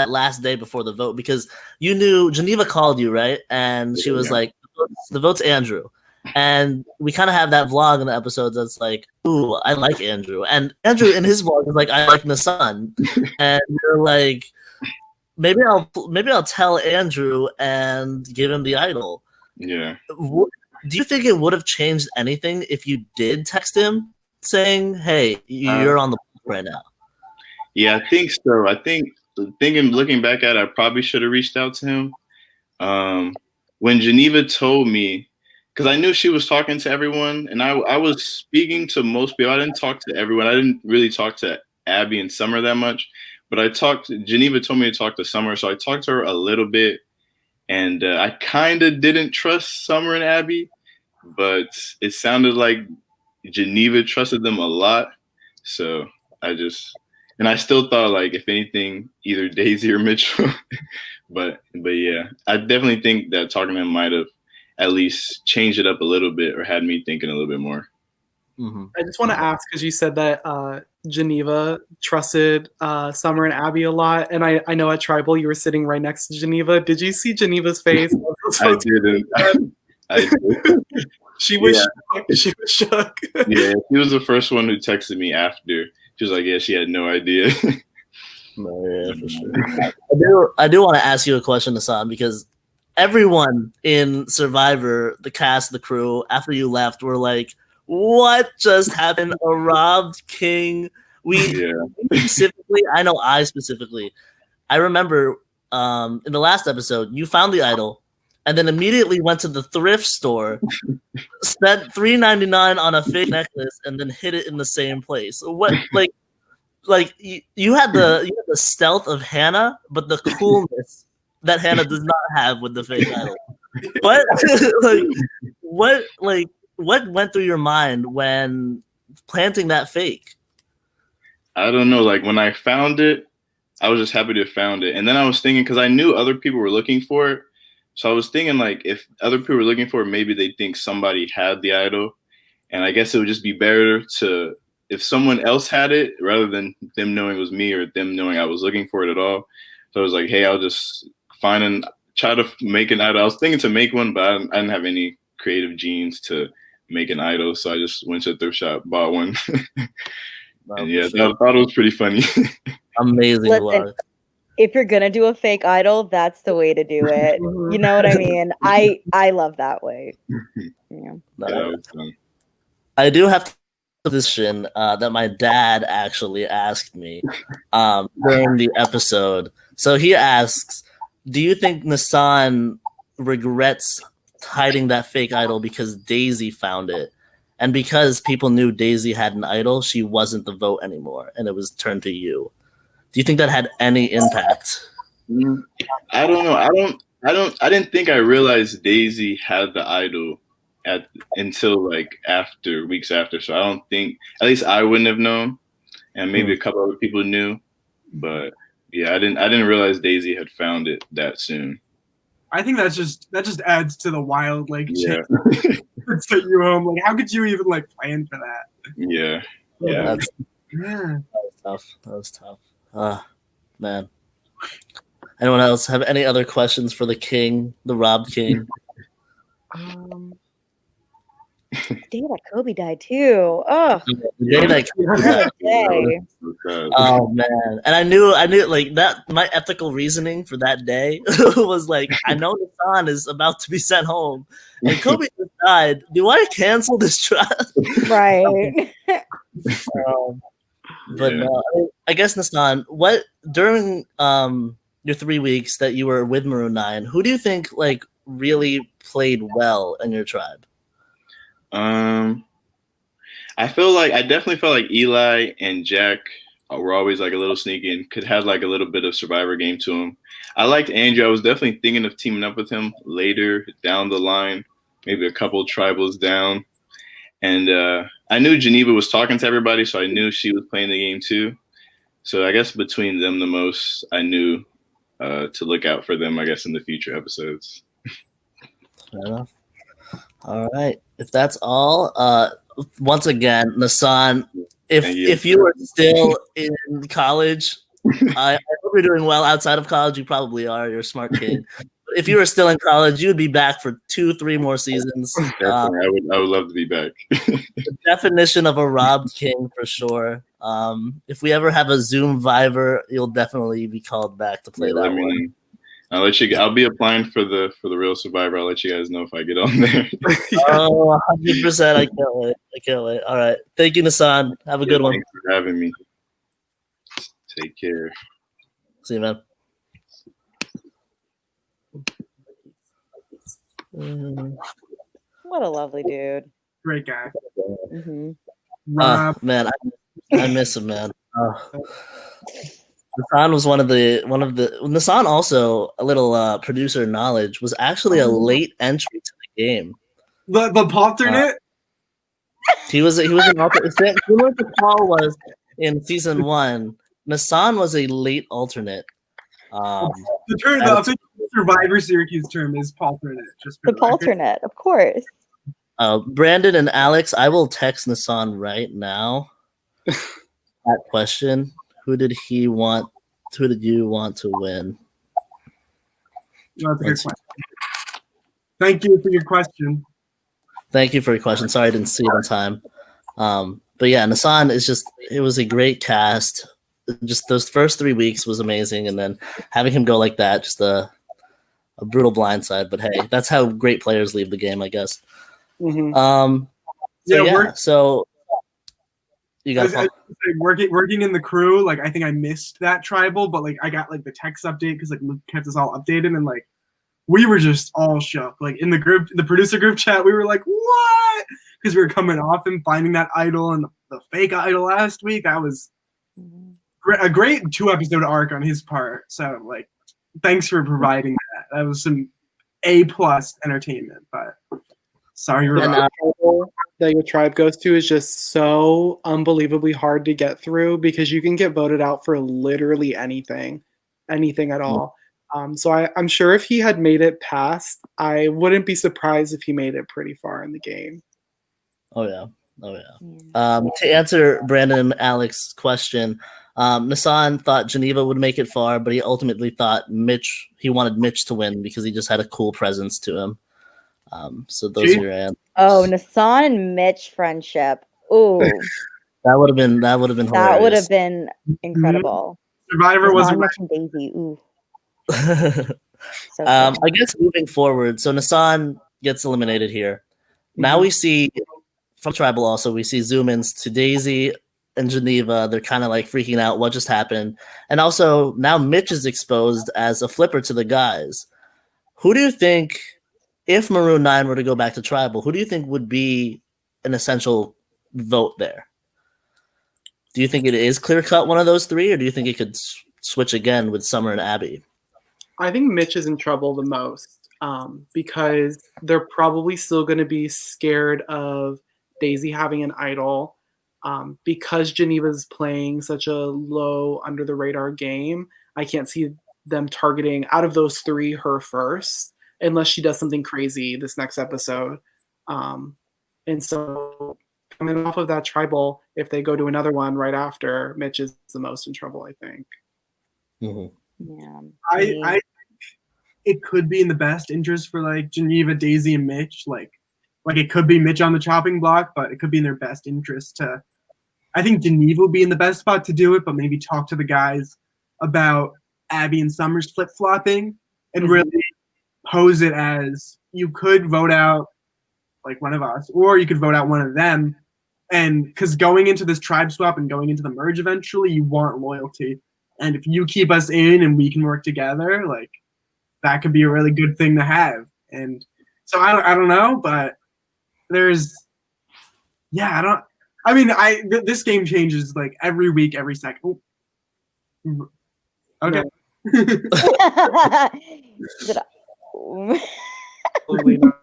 last day before the vote? Because you knew Geneva called you, right? And she was like, "The vote's Andrew." And we kind of have that vlog in the episodes that's like, "Ooh, I like Andrew." And Andrew in his vlog is like, "I like Nassan." And you're like, maybe I'll tell Andrew and give him the idol. Yeah. Do you think it would have changed anything if you did text him saying, "Hey, you're on the block right now"? Yeah, I think so. I think looking back at it, I probably should have reached out to him. When Geneva told me, because I knew she was talking to everyone, and I was speaking to most people. I didn't talk to everyone. I didn't really talk to Abby and Summer that much, but Geneva told me to talk to Summer, so I talked to her a little bit, and I kind of didn't trust Summer and Abby, but it sounded like Geneva trusted them a lot, so I still thought, like, if anything, either Daisy or Mitchell. but yeah, I definitely think that talking to him might have at least changed it up a little bit or had me thinking a little bit more. Mm-hmm. I just want to ask, because you said that Geneva trusted Summer and Abby a lot, and I know at Tribal you were sitting right next to Geneva. Did you see Geneva's face? I didn't. I did. She was shook. She was shook. Yeah, she was the first one who texted me after. She was like, yeah, she had no idea. No, yeah, for sure. I do want to ask you a question, Nassan, because everyone in Survivor, the cast, the crew, after you left, were like, what just happened? A robbed king. Specifically, I specifically, I remember in the last episode, you found the idol and then immediately went to the thrift store, spent $3.99 on a fake necklace, and then hid it in the same place. What, like you had the stealth of Hannah, but the coolness that Hannah does not have with the fake idol. What went through your mind when planting that fake? I don't know. Like when I found it, I was just happy to have found it. And then I was thinking, because I knew other people were looking for it. So I was thinking, like, if other people were looking for it, maybe they think somebody had the idol. And I guess it would just be better to, if someone else had it, rather than them knowing it was me or them knowing I was looking for it at all. So I was like, hey, I'll just try to make an idol. I was thinking to make one, but I didn't have any creative genes to make an idol. So I just went to the thrift shop, bought one. And yeah, I thought it was pretty funny. Amazing. Listen, if you're gonna do a fake idol, that's the way to do it. You know what I mean? I love that way. Yeah. That was fun. I do have to position that my dad actually asked me during the episode. So he asks, do you think Nassan regrets hiding that fake idol because Daisy found it? And because people knew Daisy had an idol, she wasn't the vote anymore, and it was turned to you. Do you think that had any impact? I don't know. I didn't think I realized Daisy had the idol until like weeks after. So I don't think, at least I wouldn't have known, and maybe a couple other people knew. But yeah, I didn't realize Daisy had found it that soon. I think that just adds to the wild, like, yeah. Set you home. Like, how could you even like plan for that? Yeah. That was tough. Man. Anyone else have any other questions for the king, the Rob King? The day that Kobe died too. Oh, the day that Kobe died. Oh man! And I knew like that. My ethical reasoning for that day was like, I know Nassan is about to be sent home, and Kobe just died. Do I cancel this trust? Right. But no, I guess Nassan, what during your 3 weeks that you were with Maroon 9, who do you think like really played well in your tribe? I definitely felt like Eli and Jack were always like a little sneaky and could have like a little bit of survivor game to him. I liked Andrew. I was definitely thinking of teaming up with him later down the line, maybe a couple tribals down. And I knew Geneva was talking to everybody, so I knew she was playing the game too. So I guess between them the most, I knew to look out for them, I guess, in the future episodes. Fair enough. All right. If that's all, once again, Nassan, if you were still in college, I hope you're doing well outside of college. You probably are. You're a smart kid. But if you were still in college, you would be back for 2-3 more seasons. I would love to be back. The definition of a robbed king for sure. If we ever have a Zoom-Vivor, you'll definitely be called back to play that one. I'll be applying for the real Survivor. I'll let you guys know if I get on there. Oh, 100%. I can't wait. All right. Thank you, Nassan. Have a good one. Thanks for having me. Take care. See you, man. What a lovely dude. Great guy. Mm-hmm. Man, I miss him, man. Nassan was one of the Nassan also, a little producer knowledge, was actually a late entry to the game. The alternate? He was an alternate. Similar to Paul was in season 1. Nassan was a late alternate. The term, the official Survivor Syracuse term is palternate. The palternate, of course. Brandon and Alex, I will text Nassan right now. That question. Who did you want to win? That's a good question. Thank you for your question. Thank you for your question. Sorry I didn't see it on time. But yeah, Nassan it was a great cast. Just those first 3 weeks was amazing. And then having him go like that, just a brutal blindside. But hey, that's how great players leave the game, I guess. Mm-hmm. So you got working in the crew. Like I think I missed that tribal, but like I got like the text update because like Luke kept us all updated, and like we were just all shook. Like in the group, the producer group chat, we were like, "What?" Because we were coming off and finding that idol and the fake idol last week. That was a great 2-episode arc on his part. So like, thanks for providing that. That was some A+ entertainment, but. Sorry, you're And, right. That your tribe goes to is just so unbelievably hard to get through because you can get voted out for literally anything at all. So I'm sure if he had made it past, I wouldn't be surprised if he made it pretty far in the game. Oh yeah. To answer Brandon and Alex's question, Nassan thought Geneva would make it far, but he ultimately thought he wanted Mitch to win because he just had a cool presence to him. So those are your answers. Oh, Nassan and Mitch friendship. Ooh, That would have been hilarious. that would have been incredible. Survivor was Nassan, Mitch, and Daisy. Ooh. So I guess moving forward, so Nassan gets eliminated here. Now we see from Tribal also, we see zoom ins to Daisy and Geneva. They're kind of like freaking out what just happened. And also now Mitch is exposed as a flipper to the guys. Who do you think, if Maroon 9 were to go back to Tribal, who do you think would be an essential vote there? Do you think it is clear-cut one of those three, or do you think it could switch again with Summer and Abby? I think Mitch is in trouble the most because they're probably still going to be scared of Daisy having an idol because Geneva's playing such a low under the radar game. I can't see them targeting out of those three her first unless she does something crazy this next episode. And so coming off of that Tribal, if they go to another one right after, Mitch is the most in trouble, I think. Yeah. I think it could be in the best interest for like Geneva, Daisy, and Mitch. Like it could be Mitch on the chopping block, but it could be in their best interest to. I think Geneva will be in the best spot to do it, but maybe talk to the guys about Abby and Summer's flip flopping and really pose it as you could vote out like one of us, or you could vote out one of them. And because going into this tribe swap and going into the merge eventually, you want loyalty. And if you keep us in and we can work together, like that could be a really good thing to have. And so I don't know, but there's, this game changes like every week, every second. Oh. Okay. Totally not.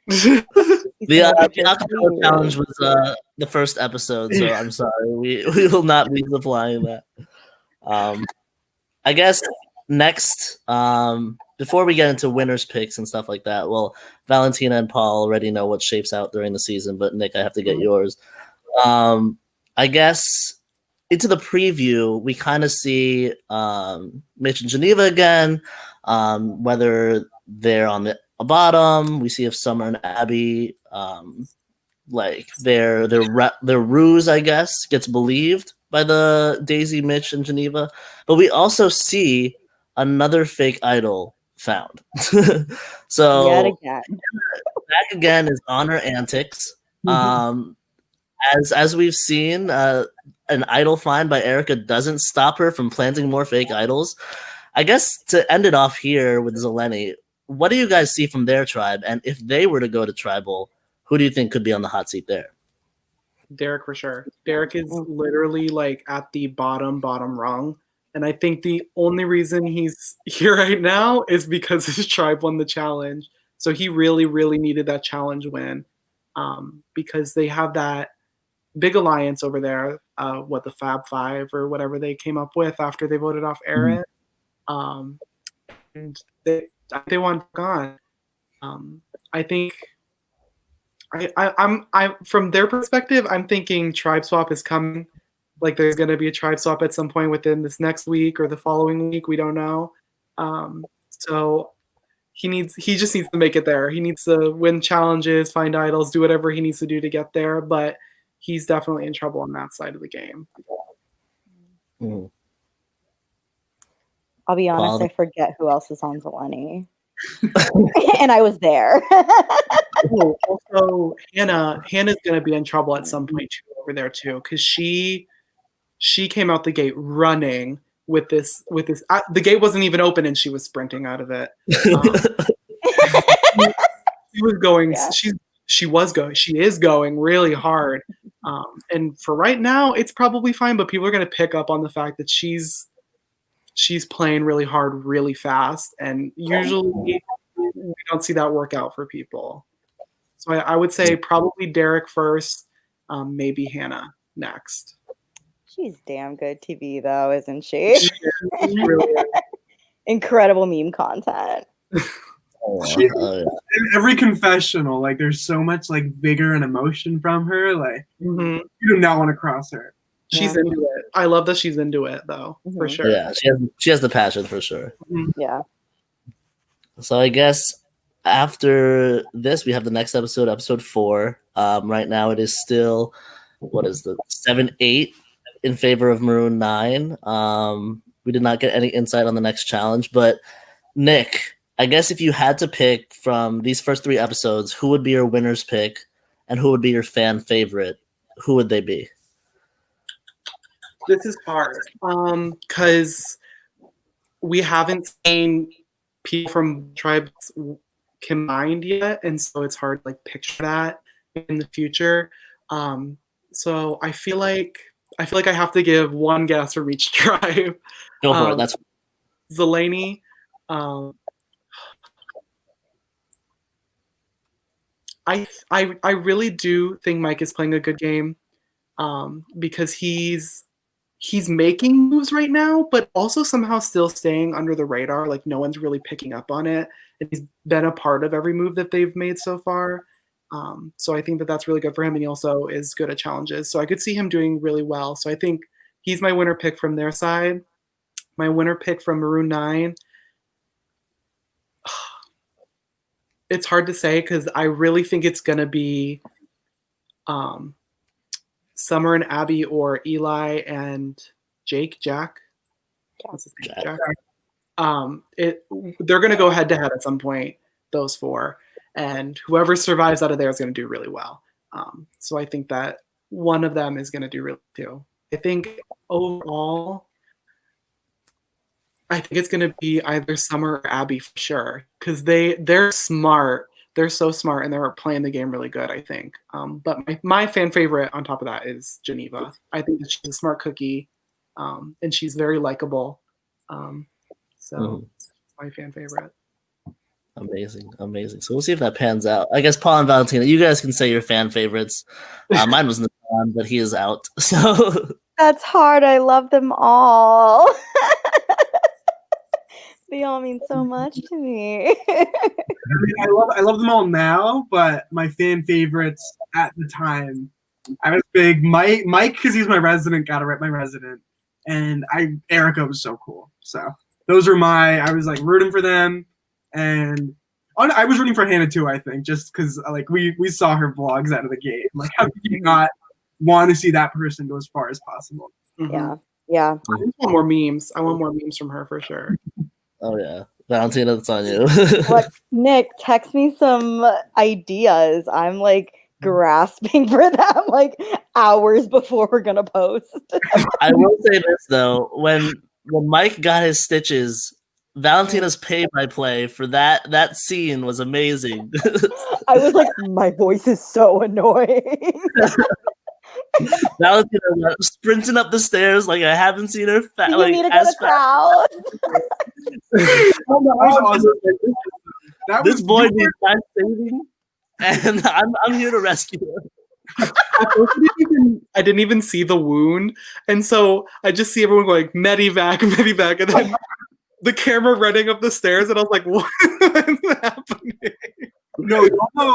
The acapella challenge was the first episode, so I'm sorry. We will not be supplying that. I guess next, before we get into winners picks and stuff like that, well, Valentina and Paul already know what shapes out during the season, but Nick, I have to get yours. I guess into the preview, we kind of see Mitch and Geneva again, whether they're on the bottom. We see if Summer and Abby, like their ruse, I guess, gets believed by the Daisy, Mitch, and Geneva. But we also see another fake idol found. So yet again. back again is on her antics. As we've seen, an idol find by Erica doesn't stop her from planting more fake idols. I guess to end it off here with Zeleny, what do you guys see from their tribe? And if they were to go to Tribal, who do you think could be on the hot seat there? Derek for sure. Derek is literally like at the bottom rung. And I think the only reason he's here right now is because his tribe won the challenge. So he really, really needed that challenge win because they have that big alliance over there, the Fab Five or whatever they came up with after they voted off Aaron. And they want gone. I think I'm from their perspective, I'm thinking tribe swap is coming. Like there's going to be a tribe swap at some point within this next week or the following week. We don't know. So he just needs to make it there. He needs to win challenges, find idols, do whatever he needs to do to get there. But he's definitely in trouble on that side of the game. I'll be honest, I forget who else is on Zeleny. And I was there. Also, Hannah's going to be in trouble at some point too, over there too, because she came out the gate running with this. The gate wasn't even open, and she was sprinting out of it. She was going. Yeah. She is going really hard. And for right now, it's probably fine. But people are going to pick up on the fact that she's playing really hard, really fast, and usually we don't see that work out for people. So I would say probably Derek first, maybe Hannah next. She's damn good TV though, isn't she? She really is. Incredible meme content. In every confessional, like there's so much like vigor and emotion from her. Like you do not want to cross her. She's into it. I love that she's into it though, for sure. Yeah, she has the passion for sure. Yeah. So I guess after this, we have the next episode, episode 4. Right now, it is still 7-8 in favor of Maroon 9. We did not get any insight on the next challenge, but Nick, I guess if you had to pick from these first 3 episodes, who would be your winner's pick and who would be your fan favorite? Who would they be? This is hard because we haven't seen people from tribes combined yet, and so it's hard to like picture that in the future. So I feel like I have to give one guess from each tribe. Go for it. That's Zeleny. I really do think Mike is playing a good game because he's making moves right now, but also somehow still staying under the radar. Like no one's really picking up on it, and he's been a part of every move that they've made so far. So I think that that's really good for him, and he also is good at challenges. So I could see him doing really well. So I think he's my winner pick from their side. My winner pick from Maroon 9. It's hard to say because I really think it's gonna be Summer and Abby or Eli and Jack. What's his name? Jack. They're gonna go head to head at some point. Those 4, and whoever survives out of there is gonna do really well. So I think that one of them is gonna do really too. I think overall, I think it's gonna be either Summer or Abby for sure because they're smart. They're so smart and they're playing the game really good, I think. But my fan favorite on top of that is Geneva. I think that she's a smart cookie, and she's very likable. So my fan favorite. amazing. So we'll see if that pans out. I guess Paul and Valentina, you guys can say your fan favorites. Mine was Nathan, but he is out. So That's hard. I love them all. They all mean so much to me. I love them all now, but my fan favorites at the time, I was big Mike because he's my resident, gotta rep my resident, and Erica was so cool. So those are I was like rooting for them, and I was rooting for Hannah too. I think just because like we saw her vlogs out of the gate. Like how could you not want to see that person go as far as possible? Yeah. I want more memes. I want more memes from her for sure. oh yeah, Valentina, it's on you. What, Nick, text me some ideas. I'm like grasping for them like hours before we're gonna post. I will say this though, when Mike got his stitches, Valentina's pay-by-play for that scene was amazing. I was like, my voice is so annoying. Valentina went sprinting up the stairs like I haven't seen her You need to go to crowd. This boy needs time saving, and I'm here to rescue him. I didn't even see the wound, and so I just see everyone going medivac, and then the camera running up the stairs, and I was like, "What is happening?" No,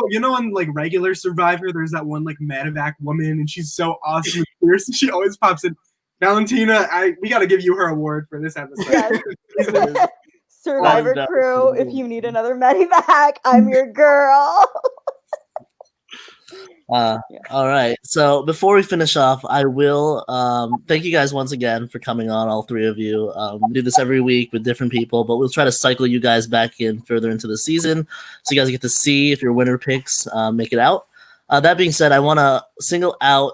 you know, on like regular Survivor, there's that one like medevac woman, and she's so awesome and fierce, and she always pops in. Valentina, we got to give you her award for this episode. Yes. Survivor crew, if you need another medivac, I'm your girl. All right. So before we finish off, I will thank you guys once again for coming on, all 3 of you. We do this every week with different people, but we'll try to cycle you guys back in further into the season so you guys get to see if your winner picks make it out. That being said, I want to single out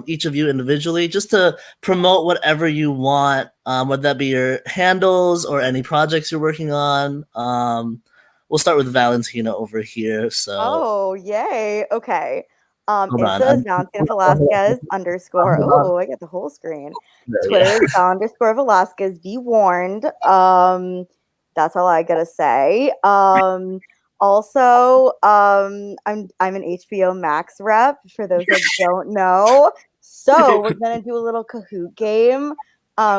each of you individually just to promote whatever you want, whether that be your handles or any projects you're working on. We'll start with Valentina over here. So. Oh, yay. Okay. It says Valentina Velasquez _ oh, I get the whole screen. Twitter is _Velasquez. Be warned. That's all I gotta say. Also, I'm an HBO Max rep, for those that don't know. So we're gonna do a little Kahoot game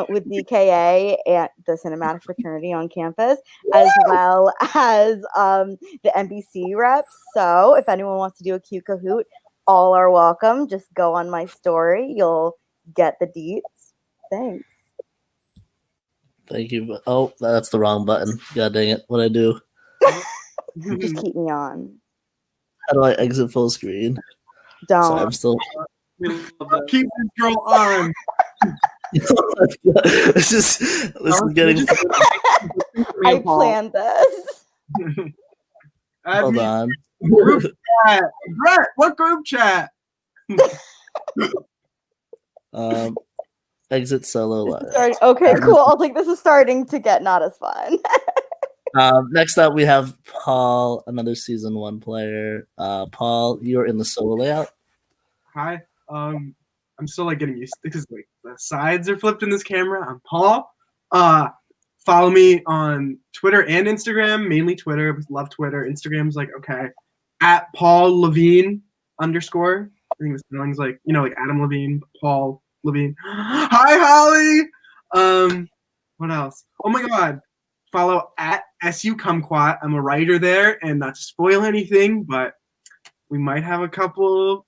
with DKA and the Cinematic Fraternity on campus, as well as the NBC reps. So if anyone wants to do a cute Kahoot, all are welcome. Just go on my story. You'll get the deets. Thanks. Thank you. Oh, that's the wrong button. God dang it. What I do? Just keep me on. How do I exit full screen? Don't. Sorry, I'm still. Keep control on. this is getting. I planned this. Hold on. Group chat. Brett, what group chat? Exit solo live. Okay, cool. I think this is starting to get not as fun. Next up, we have Paul, another season 1 player. Paul, you're in the solo layout. Hi. I'm still like getting used to because like the sides are flipped in this camera. I'm Paul. Follow me on Twitter and Instagram, mainly Twitter. Love Twitter. Instagram's like okay. At Paul Levine _. I think the spelling's like like Adam Levine, Paul Levine. Hi Holly. What else? Oh my god. Follow at SU Kumquat. I'm a writer there, and not to spoil anything, but we might have a couple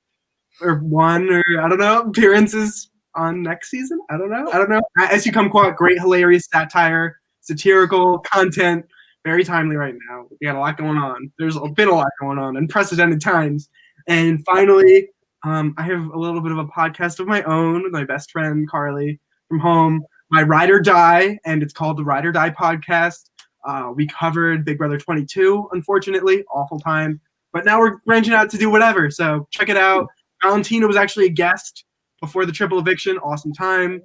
or one or I don't know appearances on next season. I don't know. At SU Kumquat, great, hilarious satire, satirical content, very timely right now. We got a lot going on. There's been a lot going on, unprecedented times. And finally, I have a little bit of a podcast of my own with my best friend Carly from home. My Ride or Die, and it's called the Ride or Die Podcast. We covered Big Brother 22, unfortunately, awful time. But now we're branching out to do whatever, so check it out. Valentina was actually a guest before the triple eviction, awesome time.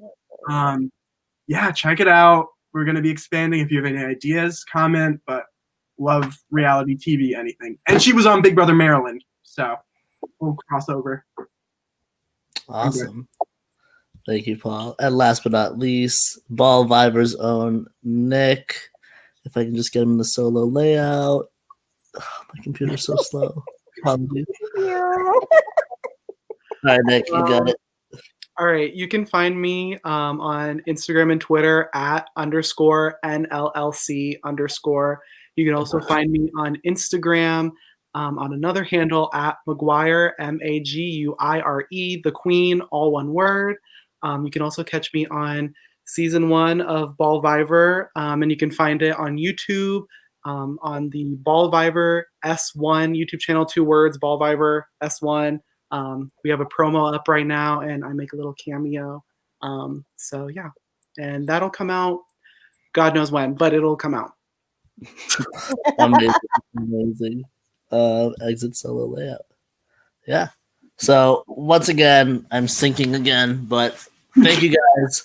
Yeah, check it out. We're going to be expanding. If you have any ideas, comment, but love reality TV, anything. And she was on Big Brother Maryland, so we'll cross over. Awesome. Thank you, Paul. And last but not least, Ball Viber's own Nick. If I can just get him in the solo layout. Oh, my computer's so slow. Apologies. All right, Nick, you got it. All right, you can find me on Instagram and Twitter at _NLLC_. You can also find me on Instagram on another handle at Maguire, MAGUIRE, the Queen, all one word. You can also catch me on season 1 of Ball Viber, and you can find it on YouTube on the Ball Viber S1 YouTube channel, 2 words, Ball Viber S1. We have a promo up right now, and I make a little cameo. So yeah, and that'll come out, God knows when, but it'll come out. Amazing. Exit solo layout. Yeah. So once again, I'm syncing again, but thank you guys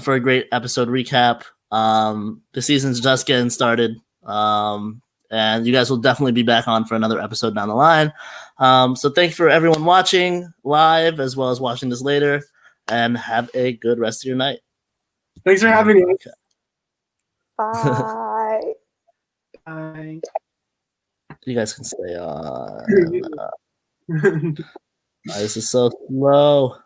for a great episode recap. The season's just getting started, and you guys will definitely be back on for another episode down the line. So thank you for everyone watching live as well as watching this later, and have a good rest of your night. Thanks for having me. Bye. Bye. You guys can stay on. This is so slow.